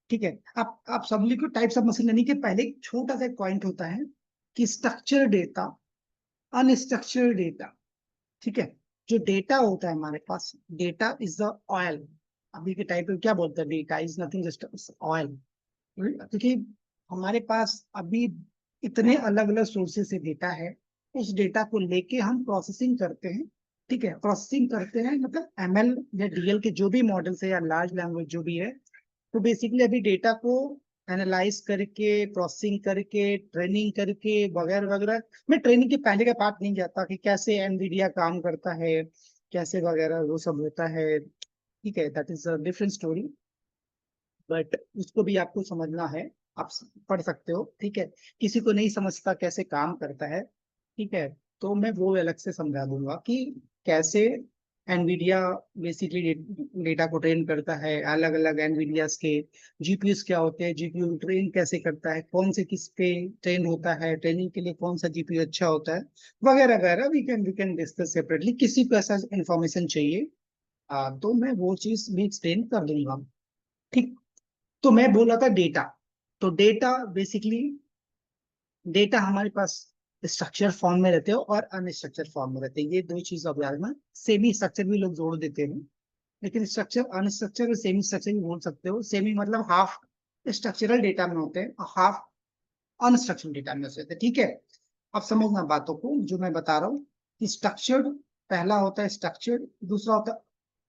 ठीक है, आप सब लिखो types of machine learning के पहले एक छोटा सा पॉइंट होता है कि स्ट्रक्चर डेटा, अनस्ट्रक्चर्ड डेटा। ठीक है, जो डेटा होता है हमारे पास, डेटा इज द ऑयल। अभी के टाइप में क्या बोलते हैं, data is nothing just oil. क्योंकि हमारे पास अभी इतने अलग अलग सोर्सेस से डेटा है, उस डेटा को लेके हम प्रोसेसिंग करते हैं। ठीक है, प्रोसेसिंग करते हैं मतलब एमएल या डीएल के जो भी मॉडल्स है या लार्ज लैंग्वेज जो भी है। तो बेसिकली अभी डेटा को एनालाइज करके, प्रोसेसिंग करके, ट्रेनिंग करके वगैरह वगैरह। मैं ट्रेनिंग के पहले का पार्ट नहीं जाता कि कैसे एनवीडिया काम करता है, कैसे वगैरह वो सब होता है। ठीक है, that is a different story, but उसको भी आपको समझना है। आप पढ़ सकते हो। ठीक है, किसी को नहीं समझता कैसे काम करता है, ठीक है, तो मैं वो अलग से समझा दूंगा कि कैसे एनवीडिया बेसिकली डेटा को ट्रेन करता है। अलग अलग एनवीडियास के जीपीयूस क्या होते हैं, जीपीयू ट्रेन कैसे करता है, कौन से किस पे ट्रेन होता है, ट्रेनिंग के लिए कौन सा जीपीयू अच्छा होता है, वगैरह वगैरह। We can discuss separately. किसी को ऐसा इंफॉर्मेशन चाहिए तो मैं वो चीज भी एक्सप्लेन कर दूंगा। ठीक, तो मैं बोल रहा था डेटा। तो डेटा बेसिकली, डेटा हमारे पास स्ट्रक्चर फॉर्म में रहते हो और अनस्ट्रक्चर फॉर्म में रहते हैं। ये दो चीज अब याद में, सेमी स्ट्रक्चर भी लोग जोड़ देते हैं, लेकिन स्ट्रक्चर अनस्ट्रक्चर और सेमी स्ट्रक्चर भी बोल सकते हो। सेमी मतलब हाफ स्ट्रक्चरल डेटा में होते हैं और हाफ अनस्ट्रक्चरल डेटा में होते हैं। ठीक है, अब समझना बातों को जो मैं बता रहा हूँ कि स्ट्रक्चर्ड पहला होता है स्ट्रक्चर्ड, दूसरा होता है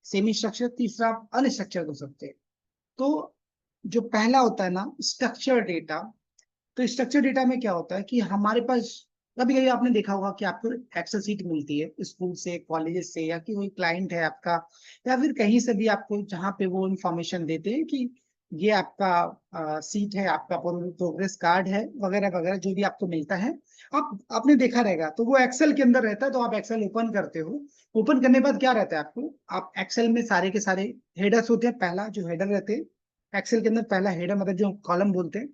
सेमी स्ट्रक्चर, तीसरा अनस्ट्रक्चर्ड हो सकते हैं। तो जो पहला होता है ना स्ट्रक्चर डेटा, तो स्ट्रक्चर डेटा में क्या होता है कि हमारे पास कभी कभी आपने देखा होगा कि आपको एक्सेल सीट मिलती है स्कूल से, कॉलेज से, या कि कोई क्लाइंट है आपका, या फिर कहीं से भी आपको, जहाँ पे वो इंफॉर्मेशन देते हैं कि ये आपका सीट है, आपका प्रोग्रेस कार्ड है, वगैरह वगैरह जो भी आपको मिलता है। आप आपने देखा रहेगा तो वो एक्सेल के अंदर रहता है। तो आप एक्सेल ओपन करते हो, ओपन करने के बाद क्या रहता है आपको, आप एक्सेल में सारे के सारे हेडर्स होते हैं। पहला जो हेडर रहते हैं एक्सेल के अंदर, पहला हेडर मतलब जो कॉलम बोलते हैं,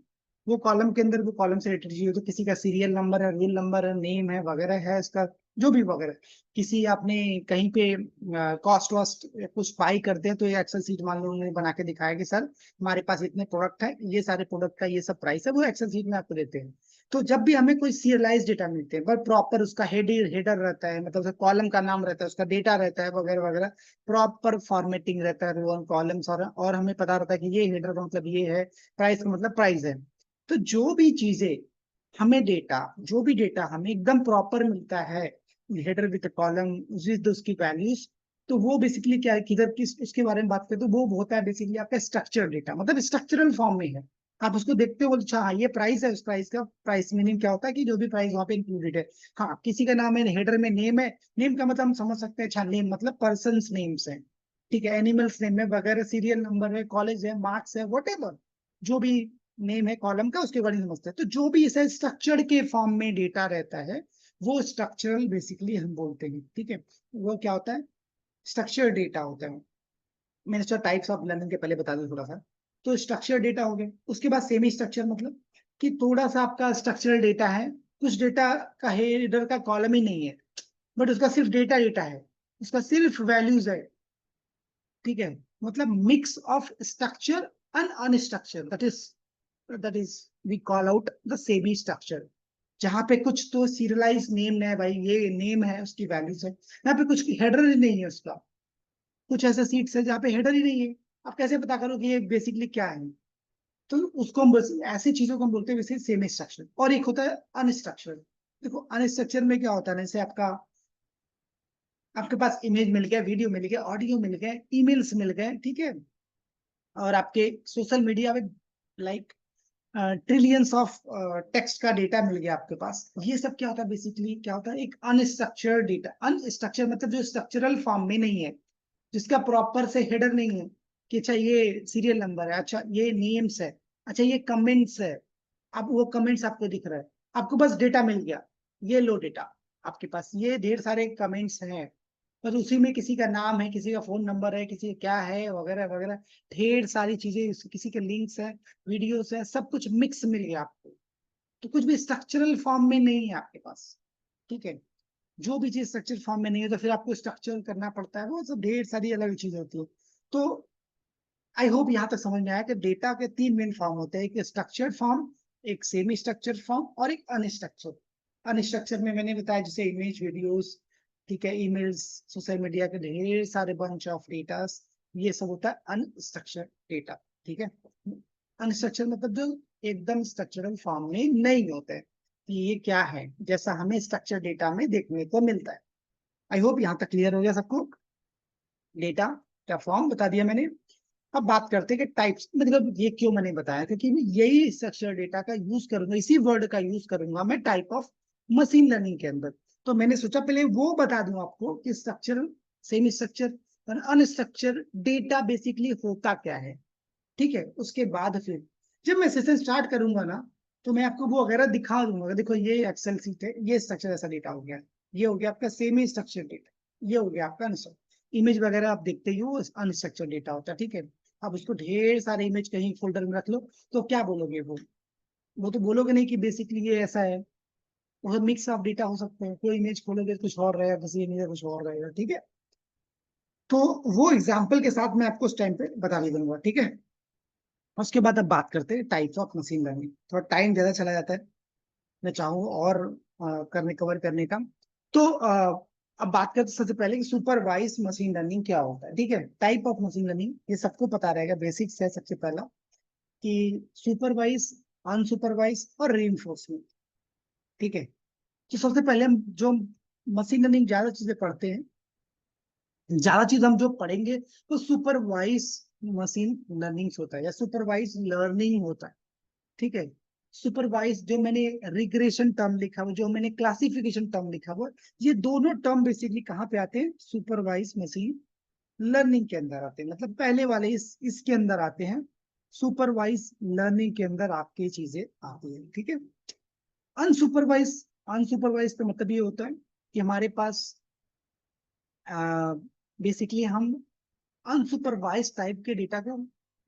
वो कॉलम के अंदर, वो कॉलम से रिलेटेड चीज, तो किसी का सीरियल नंबर है, रोल नंबर है, नेम है, वगैरह है इसका, जो भी वगैरह। किसी आपने कहीं पे कॉस्ट वास्ट कुछ बाई करते हैं तो ये एक्सेल सीट मान लो उन्होंने बना के दिखाया कि सर हमारे पास इतने प्रोडक्ट है, ये सारे प्रोडक्ट का ये सब प्राइस है, वो एक्सेल सीट में आपको देते हैं। तो जब भी हमें कोई सीरियलाइज डेटा मिलते हैं, बट प्रॉपर उसका हेडर रहता है, मतलब कॉलम का नाम रहता है, उसका डेटा रहता है, वगैरह वगैरह, प्रॉपर फॉर्मेटिंग रहता है रो कॉलम्स, और हमें पता रहता है कि ये हेडर का मतलब ये है, प्राइस का मतलब प्राइस है। तो जो भी चीजें हमें डेटा, जो भी डेटा हमें एकदम प्रॉपर मिलता है, हेडर विद कॉलम विद उसकी वैल्यूज, तो वो बेसिकली क्या है, किधर किस उसके बारे में बात करें तो वो होता है बेसिकली आपका स्ट्रक्चर डेटा, मतलब स्ट्रक्चरल फॉर्म में है। आप उसको देखते हो, बोले अच्छा हाँ ये प्राइस है, उस प्राइस का प्राइस मीनिंग क्या होता है कि जो भी प्राइस वहाँ पे इंक्लूडेड है। हाँ, किसी का नाम है, हेडर में नेम है, नेम का मतलब हम समझ सकते हैं, अच्छा नेम मतलब पर्सन नेम्स है, ठीक है, एनिमल्स नेम है वगैरह, सीरियल नंबर है, कॉलेज है, मार्क्स है, वट जो भी नेम है कॉलम का, उसके बारे में समझते हैं। तो जो भी इसे स्ट्रक्चर्ड के फॉर्म में डेटा रहता है वो स्ट्रक्चरल बेसिकली हम बोलते हैं। ठीक है, वो क्या होता है, स्ट्रक्चर डेटा होता है। मैंने इसका टाइप्स ऑफ लर्निंग के पहले बता दूं थोड़ा सा। तो स्ट्रक्चर डेटा हो गया, उसके बाद सेमी स्ट्रक्चर मतलब कि थोड़ा सा आपका स्ट्रक्चरल डेटा है, कुछ डेटा का हेडर का कॉलम ही नहीं है, बट उसका सिर्फ डेटा डेटा है, उसका सिर्फ वैल्यूज है। ठीक है, मतलब mix of structure and unstructure, that is we call out the semi structure. जहां पे कुछ तो सीरियलाइज नेम है, भाई ये नेम है, उसकी वैल्यूज है, यहाँ पे कुछ हेडर ही नहीं है उसका। कुछ ऐसे सीट्स है जहाँ पे हेडर ही नहीं है, आप कैसे पता करो कि ये बेसिकली क्या है। तो उसको हम बस ऐसी चीजों को हम बोलते हैं वैसे सेमी स्ट्रक्चर। और एक होता है अनस्ट्रक्चर। देखो अनस्ट्रक्चर में क्या होता है ना, जैसे आपका, आपके पास इमेज मिल गया, वीडियो मिल गया, ऑडियो मिल गए, ईमेल्स मिल गए, ठीक है, और आपके सोशल मीडिया में लाइक ट्रिलियंस ऑफ टेक्स्ट का डेटा मिल गया आपके पास। ये सब क्या होता है, बेसिकली क्या होता है, एक अनस्ट्रक्चर्ड डेटा। अनस्ट्रक्चर मतलब जो स्ट्रक्चरल फॉर्म में नहीं है, जिसका प्रॉपर से हेडर नहीं है कि अच्छा ये सीरियल नंबर है, अच्छा ये नेम्स है, अच्छा ये कमेंट्स है। अब वो कमेंट्स आपको दिख रहा है, आपको बस डेटा मिल गया, ये लो डेटा, आपके पास ये ढेर सारे कमेंट्स हैं, पर उसी में किसी का नाम है, किसी का फोन नंबर है, किसी का क्या है, वगैरह वगैरह, ढेर सारी चीजें, किसी के लिंक्स है, वीडियोस है, सब कुछ मिक्स मिल गया आपको। तो कुछ भी स्ट्रक्चरल फॉर्म में नहीं है आपके पास। ठीक है, जो भी चीज स्ट्रक्चर फॉर्म में नहीं है तो फिर आपको स्ट्रक्चर करना पड़ता है, वो सब ढेर सारी अलग चीज होती है। तो आई होप यहाँ तक समझ में आया कि डेटा के तीन मेन फॉर्म होते हैं, एक स्ट्रक्चर्ड फॉर्म, एक सेमी स्ट्रक्चर्ड फॉर्म और एक अनस्ट्रक्चर्ड। अनस्ट्रक्चर्ड में मैंने बताया जैसे इमेज, वीडियोस, ठीक है, ईमेल्स, सोशल मीडिया के ढेर सारे बंच ऑफ डेटा, ये सब होता है अनस्ट्रक्चर्ड डेटा। ठीक है, अनस्ट्रक्चर्ड मतलब जो एकदम स्ट्रक्चरल फॉर्म में नहीं होते हैं, कि ये क्या है जैसा हमें स्ट्रक्चर डेटा में देखने को मिलता है। आई होप यहाँ तक क्लियर हो गया सबको। डेटा का फॉर्म बता दिया मैंने। अब बात करते हैं कि टाइप्स, मतलब ये क्यों मैंने बताया, क्योंकि मैं यही स्ट्रक्चर डेटा का यूज करूंगा, इसी वर्ड का यूज करूंगा मैं टाइप ऑफ मशीन लर्निंग के अंदर। तो मैंने सोचा पहले वो बता दूं आपको कि स्ट्रक्चर, सेमी स्ट्रक्चर और अनस्ट्रक्चर डेटा बेसिकली होता क्या है। ठीक है, उसके बाद फिर जब मैं सेशन स्टार्ट करूंगा ना, तो मैं आपको वो वगैरह दिखा दूंगा, देखो ये एक्सेल सीट है, ये स्ट्रक्चर ऐसा डेटा हो गया, ये हो गया आपका सेमी स्ट्रक्चर डेटा, ये हो गया आपका अनस्ट्रक्चर। इमेज वगैरह आप देखते ही हो, अनस्ट्रक्चर डेटा होता है। ठीक है, अब उसको ढेर सारे इमेज कहीं फोल्डर में रख लो, तो क्या बोलोगे वो तो बोलोगे नहीं कि बेसिकली ये ऐसा है। वो मिक्स ऑफ डेटा हो सकते हैं, कोई इमेज खोलोगे तो कुछ और रहेगा, किसी इमेज में कुछ और रहेगा। ठीक है, तो वो एग्जाम्पल के साथ मैं आपको उस टाइम पे बता भी दूंगा। ठीक है, उसके बाद अब बात करते हैं टाइप्स ऑफ मशीन लर्निंग। थोड़ा टाइम ज्यादा चला जाता है, मैं चाहूँ और करने कवर करने का। तो अब बात करते हैं सबसे पहले कि सुपरवाइज मशीन लर्निंग क्या होता है। ठीक है, टाइप ऑफ मशीन लर्निंग ये सबको पता रहेगा, बेसिक्स है सबसे पहला, कि सुपरवाइज, अनसुपरवाइज और रीइंफोर्समेंट। ठीक है, तो सबसे पहले हम जो मशीन लर्निंग ज्यादा चीजें पढ़ते हैं, ज्यादा चीज हम जो पढ़ेंगे तो सुपरवाइज मशीन लर्निंग होता है या सुपरवाइज लर्निंग होता है। ठीक है, सुपरवाइज जो मैंने रिग्रेशन टर्म लिखा हुआ, जो मैंने क्लासिफिकेशन टर्म लिखा हुआ, ये दोनों टर्म बेसिकली कहाँ पे आते हैं, सुपरवाइज मशीन लर्निंग के अंदर आते हैं। मतलब पहले वाले इसके अंदर आते हैं, सुपरवाइज लर्निंग के अंदर आपकी चीजें आती है। ठीक है, अनसुपरवाइज, अनसुपरवाइज का मतलब ये होता है कि हमारे पास बेसिकली हम अनसुपरवाइज टाइप के डेटा को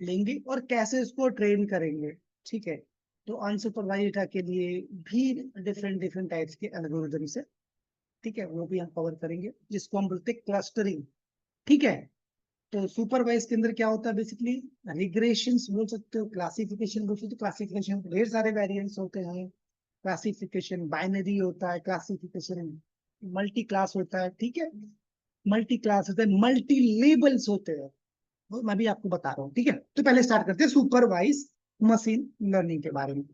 लेंगे और कैसे इसको ट्रेन करेंगे। ठीक है, तो अनसुपरवाइज डेटा के लिए भी डिफरेंट डिफरेंट टाइप्स के एल्गोरिदम्स है। ठीक है, वो भी हम कवर करेंगे, जिसको हम बोलते हैं क्लस्टरिंग। ठीक है, तो सुपरवाइज के अंदर क्या होता है, बेसिकली रिग्रेशंस बोल सकते हो, क्लासिफिकेशन बोल सकते हो। क्लासिफिकेशन ढेर सारे वेरिएंट्स होते हैं, क्लासिफिकेशन बाइनरी होता है, क्लासिफिकेशन मल्टी क्लास होता है। ठीक है, मल्टी क्लास होता है, मल्टी लेबल्स होते हैं, वो मैं भी आपको बता रहा हूँ। ठीक है, तो पहले स्टार्ट करते हैं सुपरवाइज मशीन लर्निंग के बारे में।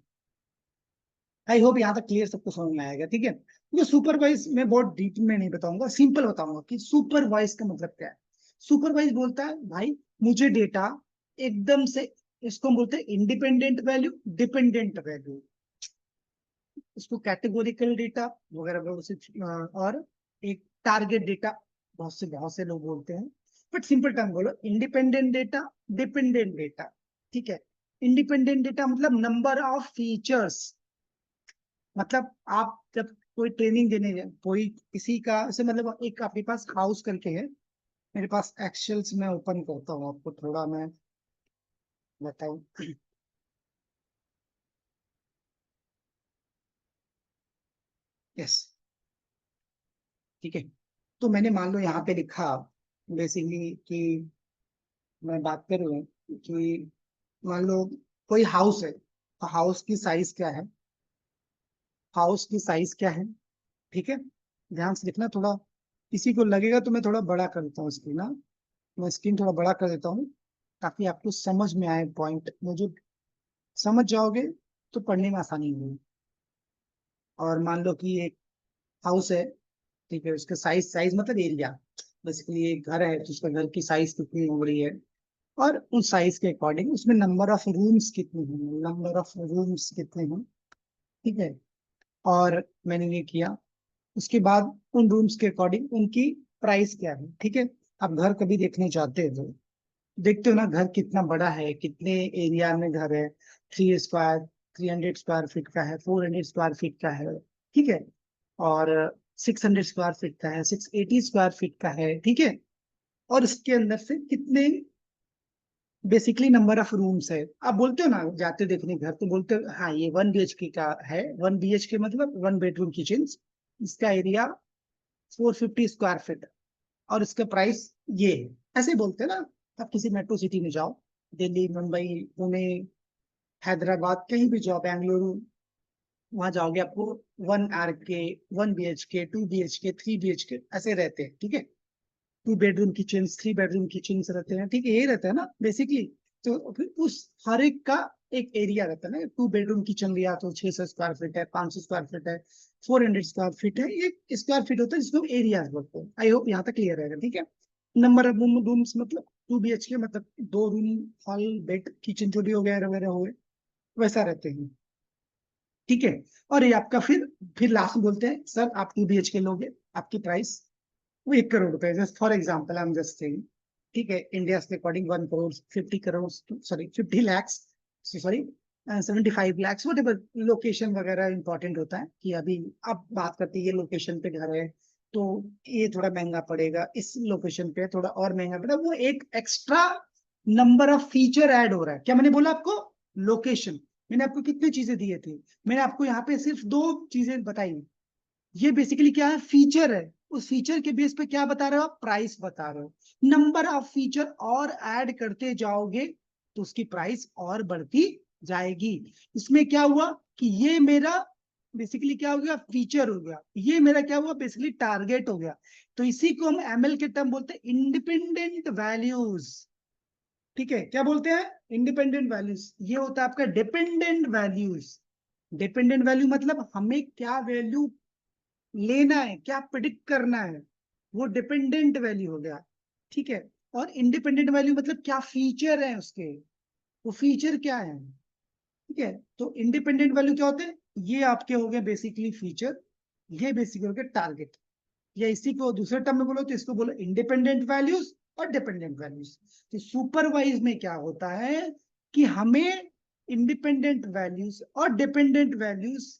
आई होप यहाँ तक क्लियर सबको समझ में आएगा। ठीक है, तो सुपरवाइज मैं बहुत डीप में नहीं बताऊंगा, सिंपल बताऊंगा कि सुपरवाइज का मतलब क्या है। सुपरवाइज बोलता है भाई मुझे डेटा एकदम से, इसको हम बोलते हैं इंडिपेंडेंट वैल्यू, डिपेंडेंट वैल्यू, इसको कैटेगोरिकल डेटा वगैरह बोल सकते, और एक टारगेट डेटा, बहुत से लोग बोलते हैं, बट सिंपल टर्म बोलो, इंडिपेंडेंट डेटा, डिपेंडेंट डेटा। ठीक है, इंडिपेंडेंट डेटा मतलब नंबर ऑफ फीचर्स, मतलब आप जब कोई ट्रेनिंग देने जाए, कोई किसी का जैसे, मतलब एक आपके पास हाउस करके है, मेरे पास एक्सेल्स में ओपन करता हूँ, आपको थोड़ा मैं बताऊं। यस, ठीक है, तो मैंने मान लो यहाँ पे लिखा बेसिकली कि, मैं बात करूँ कि मान लो कोई हाउस है, तो हाउस की साइज क्या है, हाउस की साइज क्या है। ठीक है, ध्यान से देखना थोड़ा, किसी को लगेगा तो मैं थोड़ा बड़ा कर देता हूँ स्क्रीन ना, मैं स्क्रीन थोड़ा बड़ा कर देता हूँ ताकि आपको समझ में आए पॉइंट में, जो समझ जाओगे तो पढ़ने में आसानी होगी। और मान लो कि एक हाउस है, ठीक है, उसका साइज, साइज मतलब एरिया, बेसिकली एक घर है तो उसका घर की साइज कितनी हो रही है, और उस साइज के अकॉर्डिंग उसमें नंबर ऑफ रूम्स कितने हैं, नंबर ऑफ रूम्स कितने हैं। ठीक है, और मैंने ये किया, उसके बाद उन रूम्स के अकॉर्डिंग उनकी प्राइस क्या है। ठीक है, आप घर कभी देखने जाते हो तो देखते हो ना, घर कितना बड़ा है, कितने एरिया में घर है, 3 स्क्वायर, 300 स्क्वायर फीट का है, 400 स्क्वायर फीट का है। ठीक है, और 600 स्क्वायर फीट का है, 680 स्क्वायर फीट का है। ठीक है, और इसके अंदर से कितने बेसिकली नंबर ऑफ रूम्स है। आप बोलते हो ना, जाते हो देखने घर तो बोलते हो हाँ ये 1 BHK का है, 1 BHK मतलब 1 बेडरूम किचन, इसका एरिया 450 स्क्वायर फीट, और इसका प्राइस ये है, ऐसे बोलते हैं ना। आप किसी मेट्रो सिटी में जाओ, दिल्ली, मुंबई, पुणे, हैदराबाद, कहीं भी जाओ, बेंगलुरु, वहां जाओगे आपको 1 RK, 1 BHK, 2 BHK, 3 BHK ऐसे रहते हैं, ठीक है। 2 बेडरूम किचन, 3 बेडरूम किचन रहते हैं, ठीक है, यही रहता है ना बेसिकली। तो फिर उस हर एक का एक एरिया रहता है ना। 2 बेडरूम किचन लिया तो 600 स्क्वायर फीट है, 500 स्क्वायर फीट है, 400 स्क्वायर फीट है, एक स्क्वायर फीट होता है जिसको एरिया बोलते हैं। आई होप यहाँ तक क्लियर रहेगा, ठीक है। नंबर ऑफ रूम्स मतलब 2 BHK मतलब 2 रूम, हॉल, बेड, किचन जो भी हो गया वगैरह हो गए, वैसा रहते हैं, ठीक है। और ये आपका फिर लास्ट में बोलते हैं सर आप 2 BHK लोगे, आपकी प्राइस वो 1 करोड़ रुपए, just for example I am just saying, ठीक है। इंडिया के according 1 crore 50 crore, sorry 50 lakhs, sorry 75 lakhs, what ever. Location वगैरह इंपॉर्टेंट होता है कि अभी अब बात करते हैं ये लोकेशन पे घर है तो ये थोड़ा महंगा पड़ेगा, इस लोकेशन पे थोड़ा और महंगा पड़ेगा, वो एक extra number of feature add हो रहा है। क्या मैंने बोला आपको? लोकेशन। मैंने आपको कितनी चीजें दिए थे? मैंने आपको यहाँ पे सिर्फ 2 चीजें बताई। ये बेसिकली क्या है? फीचर है। उस फीचर के बेस पे क्या बता रहे हो आप? प्राइस बता रहे हो। नंबर ऑफ फीचर और ऐड करते जाओगे तो उसकी प्राइस और बढ़ती जाएगी। इसमें क्या हुआ कि ये मेरा बेसिकली क्या हो गया? फीचर हो गया। ये मेरा क्या हुआ? बेसिकली टारगेट हो गया। तो इसी को हम ML के टर्म बोलते हैं इंडिपेंडेंट वैल्यूज, ठीक है। क्या बोलते हैं? Independent values. ये होता है आपका डिपेंडेंट वैल्यूज। डिपेंडेंट वैल्यू मतलब हमें क्या वैल्यू लेना है, क्या प्रिडिक्ट करना है, वो डिपेंडेंट वैल्यू हो गया, ठीक है। और इंडिपेंडेंट वैल्यू मतलब क्या फीचर है उसके, वो फीचर क्या है, ठीक है। तो इंडिपेंडेंट वैल्यू क्या होते हैं? ये आपके हो गए बेसिकली फीचर, ये बेसिकली हो गया टारगेट। या इसी को दूसरे टर्म में बोलो तो इसको बोलो इंडिपेंडेंट वैल्यूज और डिपेंडेंट वैल्यूज। तो सुपरवाइज में क्या होता है कि हमें इंडिपेंडेंट वैल्यूज और डिपेंडेंट वैल्यूज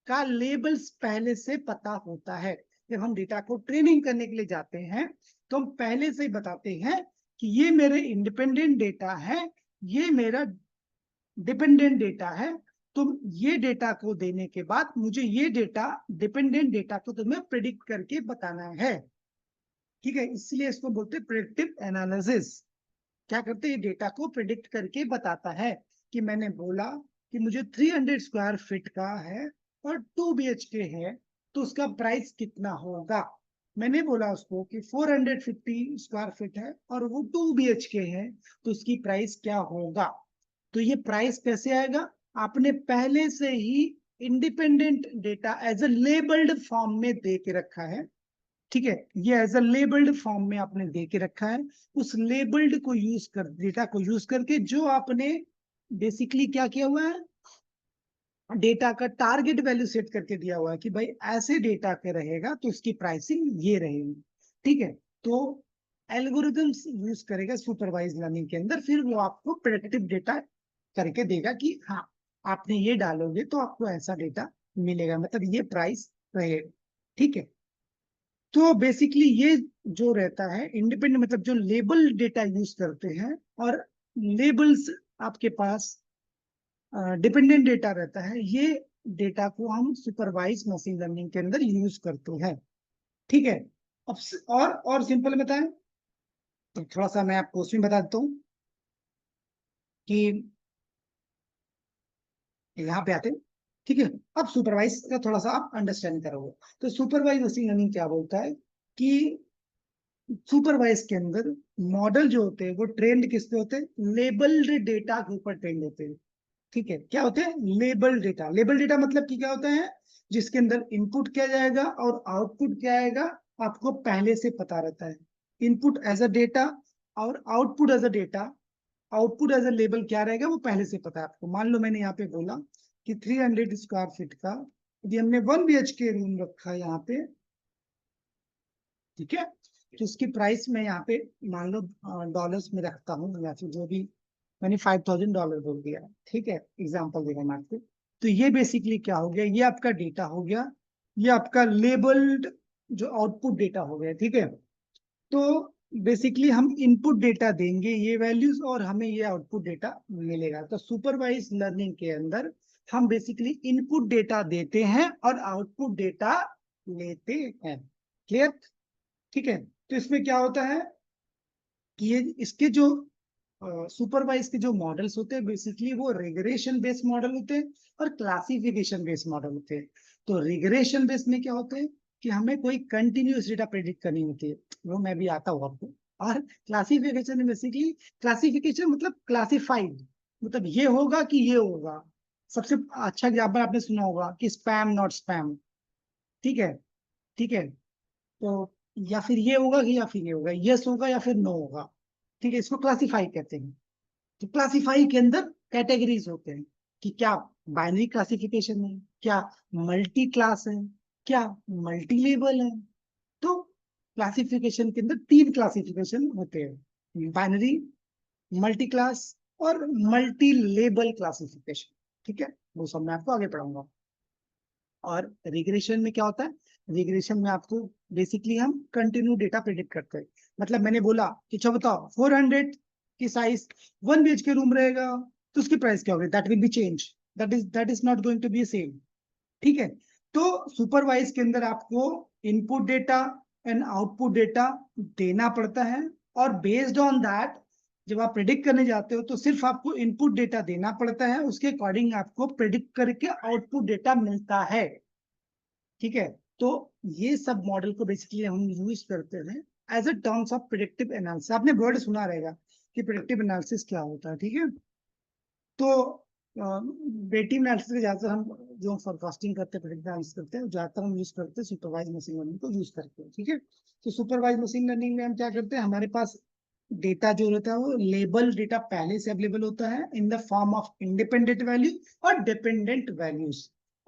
का लेबल्स पहले से पता होता है। जब हम डेटा को ट्रेनिंग करने के लिए जाते हैं तो हम पहले से ही बताते हैं कि ये मेरे इंडिपेंडेंट डेटा है, ये मेरा डिपेंडेंट डेटा है। तो ये डेटा को देने के बाद मुझे ये डेटा, डिपेंडेंट डेटा को तुम्हें प्रिडिक्ट करके बताना है, ठीक है। इसलिए इसको बोलते हैं प्रिडिक्टिव एनालिसिस। क्या करते हैं? डेटा को प्रिडिक्ट करके बताता है कि मैंने बोला कि मुझे 300 स्क्वायर फीट का है और 2 BHK है, तो उसका प्राइस कितना होगा। मैंने बोला उसको कि 450 स्क्वायर फीट है और वो 2 BHK है, तो उसकी प्राइस क्या होगा। तो ये प्राइस कैसे आएगा? आपने पहले से ही independent data as a labelled form में दे के रखा है, ठीक है। ये एज अ लेबल्ड फॉर्म में आपने दे के रखा है। उस लेबल्ड को यूज कर, डेटा को यूज करके जो आपने बेसिकली क्या किया हुआ है, डेटा का टारगेट वैल्यू सेट करके दिया हुआ है कि भाई ऐसे डेटा के रहेगा तो उसकी प्राइसिंग ये रहेगी, ठीक है। तो एल्गोरिदम्स यूज करेगा सुपरवाइज लर्निंग के अंदर, फिर वो आपको प्रेडिक्टिव डेटा करके देगा कि हाँ आपने ये डालोगे तो आपको ऐसा डेटा मिलेगा, मतलब ये प्राइस रहेगा, ठीक है। तो बेसिकली ये जो रहता है इंडिपेंडेंट, मतलब जो लेबल डेटा यूज करते हैं, और लेबल्स आपके पास डिपेंडेंट डेटा रहता है, ये डेटा को हम सुपरवाइज मशीन लर्निंग के अंदर यूज करते हैं, ठीक है। अब और सिंपल बताएं तो थोड़ा सा मैं आपको उसमें बता देता हूँ कि यहाँ पे आते हैं, ठीक है। अब सुपरवाइज का थोड़ा सा आप अंडरस्टैंड करोगे। तो सुपरवाइज मशीन लर्निंग क्या बोलता है कि सुपरवाइज के अंदर मॉडल जो होते हैं वो ट्रेंड किस पे होते हैं? लेबल्ड डेटा के ऊपर ट्रेंड होते हैं, ठीक है। क्या होते हैं? Label data. लेबल डेटा मतलब कि क्या होता है? जिसके अंदर इनपुट क्या जाएगा और आउटपुट क्या आएगा आपको पहले से पता रहता है। इनपुट एज अ डेटा और output as a data, output as a label क्या रहेगा वो पहले से पता है आपको। मान लो मैंने यहाँ पे बोला कि 300 स्क्वायर फीट का यदि हमने 1 BHK रूम रखा है यहाँ पे, ठीक है, तो उसकी प्राइस मैं यहाँ पे मान लो डॉलर्स में रखता हूँ, या फिर जो भी, मैंने $5,000 बोल दिया, ठीक है, एग्जांपल दे रहा हूँ मैं आपको। तो ये बेसिकली क्या हो गया? ये आपका डेटा हो गया, ये आपका लेबल्ड जो आउटपुट डेटा हो गया, ठीक है। तो बेसिकली हम इनपुट डेटा देंगे ये वैल्यूज और हमें ये आउटपुट डेटा मिलेगा। तो सुपरवाइज लर्निंग के अंदर हम बेसिकली इनपुट डेटा देते हैं और आउटपुट डेटा लेते हैं, क्लियर? ठीक है, तो इसमें क्या होता है कि ये इसके जो सुपरवाइज के जो मॉडल्स होते हैं बेसिकली वो रिग्रेशन बेस्ड मॉडल होते हैं और क्लासिफिकेशन बेस्ड मॉडल होते हैं। तो रिग्रेशन बेस्ड में क्या होते हैं कि हमें कोई कंटिन्यूस डेटा प्रेडिक्ट करनी होती है, वो मैं भी आता हूँ आपको। और क्लासिफिकेशन में बेसिकली, क्लासिफिकेशन मतलब क्लासिफाइड, मतलब ये होगा कि ये होगा। सबसे अच्छा एग्जाम्पल आपने सुना होगा कि स्पैम नॉट स्पैम। ठीक है, ठीक है, तो या फिर ये होगा कि या फिर ये होगा, यस होगा या फिर नो होगा। ठीक है, इसको क्लासिफाई कहते हैं। तो क्लासिफाई के अंदर कैटेगरीज होते हैं कि क्या बाइनरी क्लासिफिकेशन है, क्या मल्टी क्लास है, क्या मल्टी लेबल है। तो क्लासिफिकेशन के अंदर तीन क्लासिफिकेशन होते हैं, बाइनरी, मल्टी क्लास और मल्टी लेबल क्लासिफिकेशन। ठीक है, वो सब मैं आपको आगे पढ़ाऊंगा। और रिग्रेशन में क्या होता है, रिग्रेशन में आपको बेसिकली हम कंटिन्यू डेटा प्रिडिक्ट करते हैं। मतलब मैंने बोला कि अच्छा बताओ 400 की साइज 1 BHK रूम रहेगा, तो उसकी प्राइस क्या होगी, that will be change, that is not going to be same. ठीक है, तो सुपरवाइज के अंदर आपको input data and output data देना पड़ता है, और बेस्ड ऑन दैट जब आप प्रेडिक्ट करने जाते हो तो सिर्फ आपको इनपुट डेटा देना पड़ता है, उसके अकॉर्डिंग आपको प्रेडिक्ट करके आउटपुट डेटा मिलता है। ठीक है, तो ये सब मॉडल को बेसिकली हम यूज करते हैं as a terms of predictive analysis. आपने वर्ड सुना रहेगा कि प्रिडिक्टिव एनालिसिस क्या होता है। ठीक है, तो प्रिडिक्टिव एनालिसिस के ज्यादातर हम जो फोरकास्टिंग करते हैं, प्रिडिक्टिव एनालिसिस करते हैं, ज्यादातर हम यूज करते हैं सुपरवाइज मशीन लर्निंग को यूज करते हैं। ठीक है, तो सुपरवाइज मशीन लर्निंग में हम क्या करते हैं, हमारे पास डेटा जो रहता है वो लेबल डेटा पहले से अवेलेबल होता है in the form of independent value और डिपेंडेंट वैल्यूज।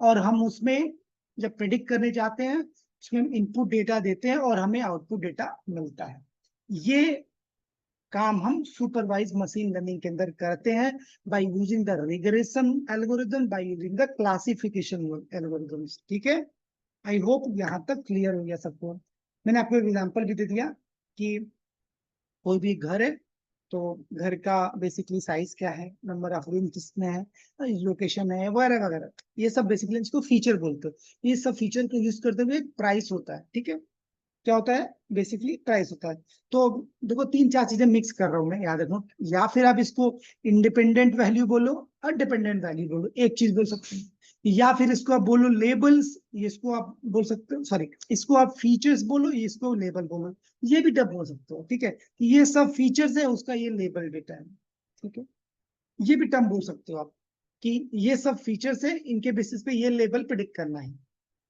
और हम उसमें जब प्रिडिक्ट करने जाते हैं उसमें हम इनपुट डेटा देते हैं और हमें आउटपुट डेटा मिलता है। ये काम हम सुपरवाइज मशीन लर्निंग के अंदर करते हैं by using the regression algorithm, by using the classification algorithms. ठीक है, आई होप यहाँ तक क्लियर हो गया सबको। मैंने आपको एग्जांपल भी दे दिया कि कोई भी घर है तो घर का बेसिकली साइज क्या है, नंबर ऑफ रूम किसमें है, लोकेशन है, वगैरह वगैरह। ये सब बेसिकली इसको फीचर बोलते हैं। ये सब फीचर को यूज करते हुए एक प्राइस होता है। ठीक है, क्या होता है, बेसिकली प्राइस होता है। तो देखो तीन चार चीजें मिक्स कर रहा हूं मैं, याद रखो। या फिर आप इसको इंडिपेंडेंट वैल्यू बोलो और डिपेंडेंट वैल्यू बोलो, एक चीज बोल सकते हैं। या फिर इसको आप बोलो लेबल्स, इसको आप बोल सकते हो, सॉरी, इसको आप फीचर्स बोलो, इसको लेबल बोलो। ये भी टर्म बोल सकते हो। ठीक है, कि ये सब फीचर्स है उसका, ये लेबल डेटा है। ठीक है, ये भी टर्म बोल सकते हो आप कि ये सब फीचर्स है, इनके बेसिस पे ये लेबल प्रिडिक्ट करना है।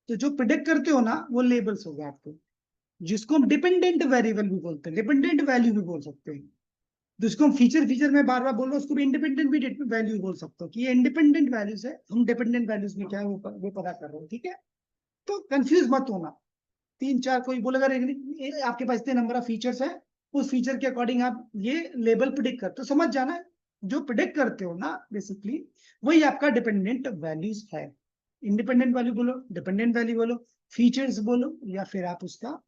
तो जो प्रिडिक्ट करते हो ना वो लेबल्स हो गए आपको, जिसको हम डिपेंडेंट वेरिएबल भी बोलते हैं, डिपेंडेंट वैल्यू भी बोल सकते हैं। जिसको हम फीचर फीचर में बार बार बोल रहे हैं उसको भी इंडिपेंडेंट भी वैल्यू बोल सकते हो कि ये इंडिपेंडेंट वैल्यूज है, हम डिपेंडेंट वैल्यूज में क्या है वो पता कर रहे हो। ठीक है, तो कंफ्यूज मत होना। तीन चार कोई बोलेगा आपके पास इतने नंबर ऑफ फीचर्स है, उस फीचर के अकॉर्डिंग आप ये लेबल प्रिडिक्ट करते हो, समझ जाना है। जो प्रिडिक्ट करते हो ना बेसिकली वही आपका डिपेंडेंट वैल्यूज है। इंडिपेंडेंट वैल्यू बोलो, डिपेंडेंट वैल्यू बोलो, फीचर्स बोलो, या फिर आप उसका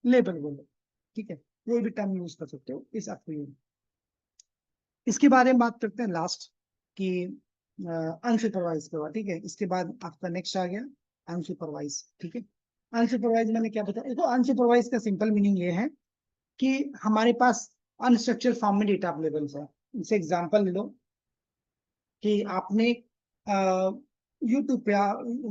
लेबल बोलो। ठीक है, कोई भी टर्म यूज कर सकते हो इस आपको यूज। इसके बारे में बात करते हैं लास्ट कि अनसुपरवाइज के बाद। ठीक है, इसके बाद आपका नेक्स्ट आ गया अनसुपरवाइज। ठीक है, अनसुपरवाइज मैंने क्या बताया, देखो अनसुपरवाइज का सिंपल मीनिंग ये है कि हमारे पास अनस्ट्रक्चर्ड फॉर्म में डेटा अवेलेबल है। जैसे एग्जांपल ले लो कि आपने यूट्यूब पे,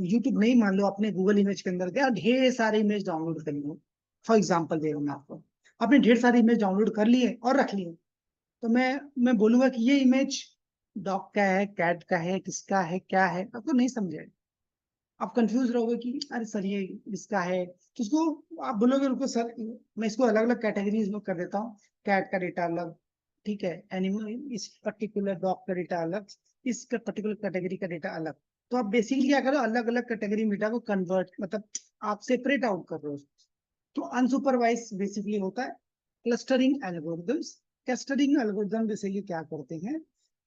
यूट्यूब नहीं, मान लो आपने गूगल इमेज के अंदर गया, ढेर सारे इमेज डाउनलोड कर लिए। फॉर एग्जाम्पल दे रहा हूँ मैं आपको, आपने ढेर सारी इमेज डाउनलोड कर लिए और रख लिए। तो मैं बोलूंगा कि ये इमेज डॉग का है, कैट का है, किसका है, क्या है, आप तो नहीं समझे। आप कंफ्यूज रहोगे कि अरे सर ये इसका है, तो उसको आप बोलोगे रुको सर, मैं इसको अलग अलग कैटेगरीज में कर देता हूँ। कैट का डेटा अलग, ठीक है, एनिमल, इस पर्टिकुलर डॉग का डेटा अलग, इस पर्टिकुलर कैटेगरी का डेटा अलग। तो आप बेसिकली क्या करो, अलग अलग कैटेगरी में डेटा को कन्वर्ट, मतलब आप सेपरेट आउट कर रहे हो। तो अनसुपरवाइज बेसिकली होता है clustering algorithms. Clustering algorithm basically क्या करते हैं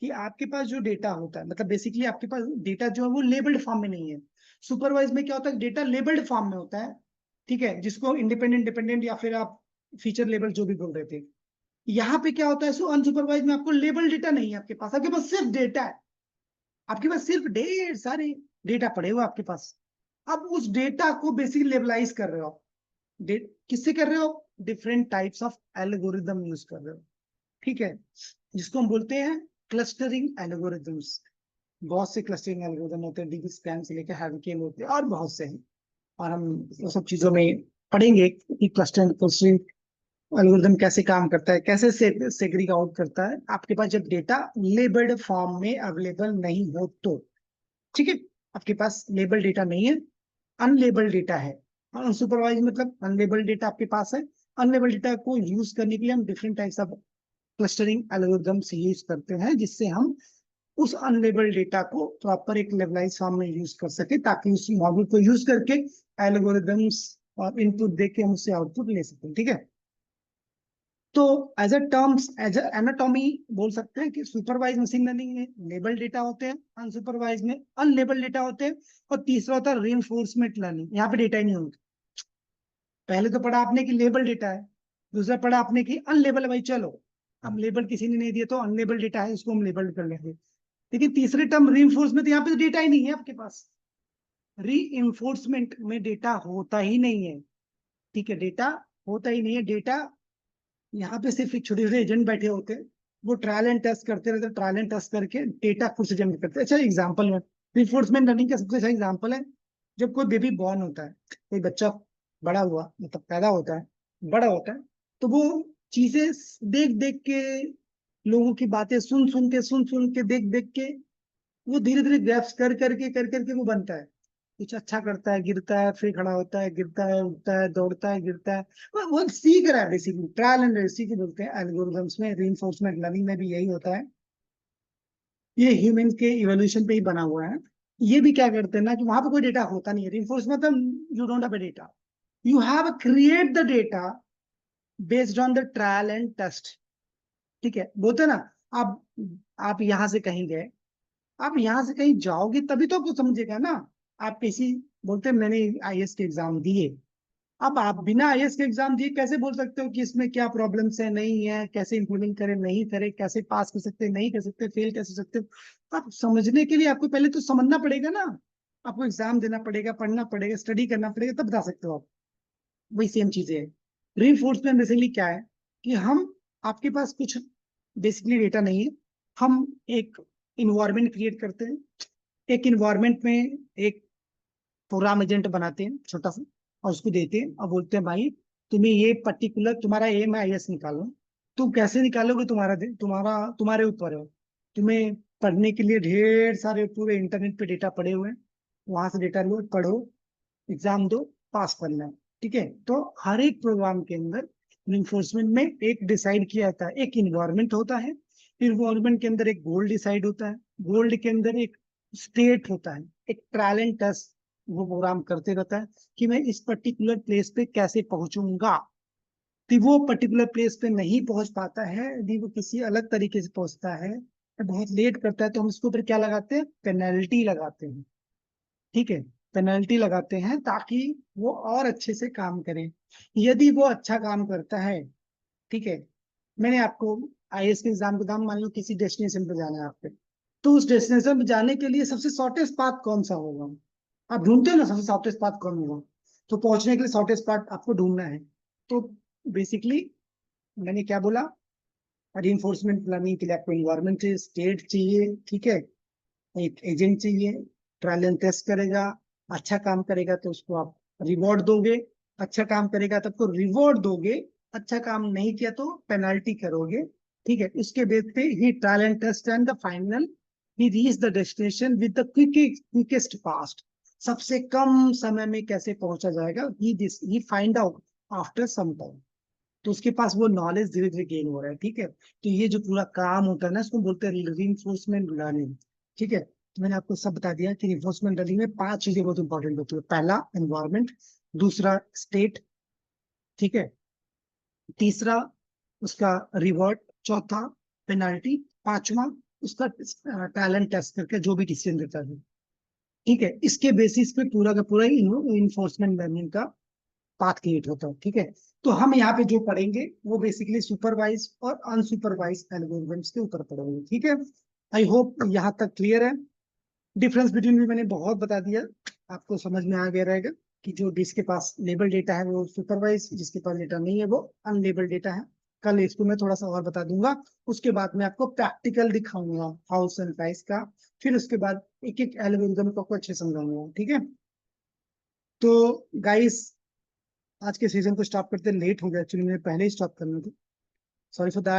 कि आपके पास जो डेटा होता है, मतलब बेसिकली आपके पास डेटा जो है वो लेबल्ड फॉर्म में नहीं है। सुपरवाइज में क्या होता है, डेटा लेबल्ड फॉर्म में होता है। ठीक है, जिसको इंडिपेंडेंट, डिपेंडेंट या फिर आप फीचर लेबल जो भी बोल रहे थे। यहाँ पे क्या होता है, सो अनसुपरवाइज में आपको लेबल डेटा नहीं है, आपके पास सिर्फ डेटा है। आपके पास सिर्फ ढेर सारे डेटा पड़े हुए आपके पास। अब उस डेटा को बेसिकली लेबलाइज कर रहे हो आप। किससे कर रहे हो? Different types of algorithm use कर रहे हो, ठीक है, जिसको हम बोलते हैं क्लस्टरिंग एल्गोरिदम्स। बहुत से क्लस्टरिंग एल्गोरिदम होते हैं, DB-स्पैन से लेकर हैविकेल होते हैं और बहुत से हैं। और हम वो सब चीजों में पढ़ेंगे कि क्लस्टरिंग एल्गोरिदम कैसे काम करता है, कैसे सेग्रीग आउट करता है आपके पास जब डेटा लेबल्ड फॉर्म में अवेलेबल नहीं हो तो। ठीक है, आपके पास लेबल डेटा नहीं है, अनलेबल डेटा है। अनसुपरवाइज मतलब अनलेबल डेटा आपके पास है। अनलेबल डेटा को यूज करने के लिए हम different types of clustering algorithms use करते हैं, जिससे हम उस अनलेबल डेटा को प्रॉपर एक लेवलाइज फॉर्म में यूज कर सके, ताकि उस मॉडल को यूज करके एल्गोरिदम्स और इनपुट दे के हम उससे आउटपुट ले सकें। ठीक है, तो as a terms, as a anatomy बोल सकते हैं कि सुपरवाइज मशीन लर्निंग में लेबल डेटा होते हैं, अनसुपरवाइज में अनलेबल डेटा होते हैं, और तीसरा होता है रीइंफोर्समेंट लर्निंग, यहाँ पे डेटा ही नहीं होता। पहले तो पढ़ा आपने कि लेबल डेटा है, दूसरा पढ़ा आपने कि अनलेबल है, भाई चलो अब लेबल किसी ने नहीं दिया तो अनलेबल डेटा है, इसको हम लेबल कर लेंगे। लेकिन तीसरे टर्म रीइंफोर्समेंट, यहाँ पे तो डेटा ही नहीं है आपके पास। रीइंफोर्समेंट में डेटा होता ही नहीं है, ठीक है, डेटा होता ही नहीं है। डेटा यहाँ पे सिर्फ एक छोटे छोटे एजेंट बैठे होते हैं, वो ट्रायल एंड टेस्ट करते रहते हैं, ट्रायल एंड टेस्ट करके डेटा खुद से जनरेट करते हैं। अच्छा एग्जाम्पल है, रिफोर्समेंट लर्निंग का सबसे अच्छा एग्जाम्पल है, जब कोई बेबी बॉर्न होता है, कोई बच्चा बड़ा हुआ मतलब पैदा होता है, बड़ा होता है, तो वो चीजें देख देख के, लोगों की बातें सुन सुन के, देख देख के, वो धीरे धीरे ग्रैप्स कर करके वो बनता है। कुछ अच्छा करता है, गिरता है, फिर खड़ा होता है, गिरता है, उठता है, दौड़ता है, गिरता है, वो सीख रहा है बेसिकली। ट्रायल एंड इसी बोलते हैं एल्गोरिथम्स में, रीइंफोर्समेंट लर्निंग में भी यही होता है। ये ह्यूमन के इवोल्यूशन पे ही बना हुआ है। ये भी क्या करते हैं ना कि वहां पे कोई डेटा होता नहीं है। रीइंफोर्समेंट मतलब you don't have data, you have create the data based on the trial and test. ठीक है, बोलते हैं ना, आप आप यहाँ से कहीं गए, आप यहाँ से कहीं जाओगे तभी तो आपको समझेगा ना। आप किसी, बोलते हैं मैंने IAS के एग्जाम दिए, अब आप बिना IAS के एग्जाम दिए कैसे बोल सकते हो कि इसमें क्या प्रॉब्लम्स है, नहीं है, कैसे इंप्लीमेंट करें, नहीं करें, कैसे पास कर सकते हैं, नहीं कर सकते, फेल कैसे सकते हो। आप समझने के लिए आपको पहले तो समझना पड़ेगा ना, आपको एग्जाम देना पड़ेगा, पढ़ना पड़ेगा, स्टडी करना पड़ेगा, तब बता सकते हो आप। वही सेम चीजें है। रीइंफोर्समेंट बेसिकली क्या है कि हम, आपके पास कुछ बेसिकली डेटा नहीं है, हम एक इन्वायरमेंट क्रिएट करते हैं, एक इन्वायरमेंट में एक प्रोग्राम एजेंट बनाते हैं छोटा सा, और उसको देते हैं और बोलते हैं भाई तुम्हें ये पर्टिकुलर तुम्हारा एम है IAS निकालो। तुम कैसे निकालोगे, तुम्हारा तुम्हारे ऊपर है। तुम्हें पढ़ने के लिए ढेर सारे पूरे इंटरनेट पे डेटा पड़े हुए हैं, वहां से डेटा लो, पढ़ो, एग्जाम दो, पास करना है। ठीक है, तो हर एक प्रोग्राम के अंदर इन्फोर्समेंट में एक डिसाइड किया जाता है, एक इन्वायरमेंट होता है, इन्वायरमेंट के अंदर एक गोल डिसाइड होता है, गोल्ड के अंदर एक स्टेट होता है, एक ट्रायल एंड टेस्ट वो प्रोग्राम करते रहता है कि मैं इस पर्टिकुलर प्लेस पे कैसे पहुंचूंगा। यदि वो पर्टिकुलर प्लेस पे नहीं पहुंच पाता है, यदि वो किसी अलग तरीके से पहुंचता है, बहुत लेट करता है, तो हम इसके ऊपर क्या लगाते हैं, पेनल्टी लगाते हैं। ठीक है, पेनल्टी लगाते हैं ताकि वो और अच्छे से काम करे। यदि वो अच्छा काम करता है, ठीक है, मैंने आपको IAS के एग्जाम के दाम, मान लो किसी डेस्टिनेशन पे जाना है आपको, तो उस डेस्टिनेशन पे जाने के लिए सबसे शॉर्टेस्ट पाथ कौन सा होगा, आप ढूंढते हो ना सबसे शॉर्टेस्ट पाथ कौन होगा, तो पहुंचने के लिए शॉर्टेस्ट पाथ आपको ढूंढना है। तो बेसिकली मैंने क्या बोला, रीइंफोर्समेंट लर्निंग के लिए आपको इन्वायरमेंट चाहिए, स्टेट चाहिए, ठीक है, एक एजेंट चाहिए, ट्रायल एंड टेस्ट करेगा, अच्छा काम करेगा तो उसको आप रिवॉर्ड दोगे, अच्छा काम करेगा तो आपको रिवॉर्ड दोगे, अच्छा काम नहीं किया तो पेनल्टी करोगे। ठीक है, उसके बेस पे ही trial and test and the final he reach the destination with the quickest fast. सबसे कम समय में कैसे पहुंचा जाएगा, he find out after some time. तो उसके पास वो नॉलेज धीरे धीरे गेन हो रहा है। ठीक है, तो ये जो पूरा काम होता है ना, इसको बोलते हैं रीइंफोर्समेंट लर्निंग। ठीक है, तो मैंने आपको सब बता दिया कि रिइंफोर्समेंट लर्निंग में 5 चीजें बहुत इंपॉर्टेंट होती है। पहला एनवायरमेंट, दूसरा स्टेट, ठीक है, तीसरा उसका रिवॉर्ड, चौथा पेनाल्टी, पांचवा उसका टैलेंट टेस्ट करके जो भी डिसीजन देता है। ठीक है, इसके बेसिस पे पूरा का पूरा इन्फोर्समेंट लर्निंग का पाथ क्रिएट होता है। ठीक है, तो हम यहाँ पे जो पढ़ेंगे वो बेसिकली सुपरवाइज और अनसुपरवाइज एल्गोरिथम्स के ऊपर पढ़ेंगे। ठीक है, आई होप यहाँ तक क्लियर है। डिफरेंस बिटवीन भी मैंने बहुत बता दिया, आपको समझ में आ गया रहेगा। कि जो जिसके पास लेबल डेटा है वो सुपरवाइज, जिसके पास डेटा नहीं है वो अनलेबल डेटा है। कल इसको मैं थोड़ा सा और बता दूंगा। उसके बाद मैं आपको प्रैक्टिकल दिखाऊंगा हाउस एंड प्राइस का। फिर उसके बाद एक एक एल्गोरिथम को आपको अच्छे समझाऊंगा, ठीक है। तो गाइस, आज के सीजन को स्टॉप करते लेट हो गया, एक्चुअली मुझे पहले ही स्टॉप करना था। Sorry for that.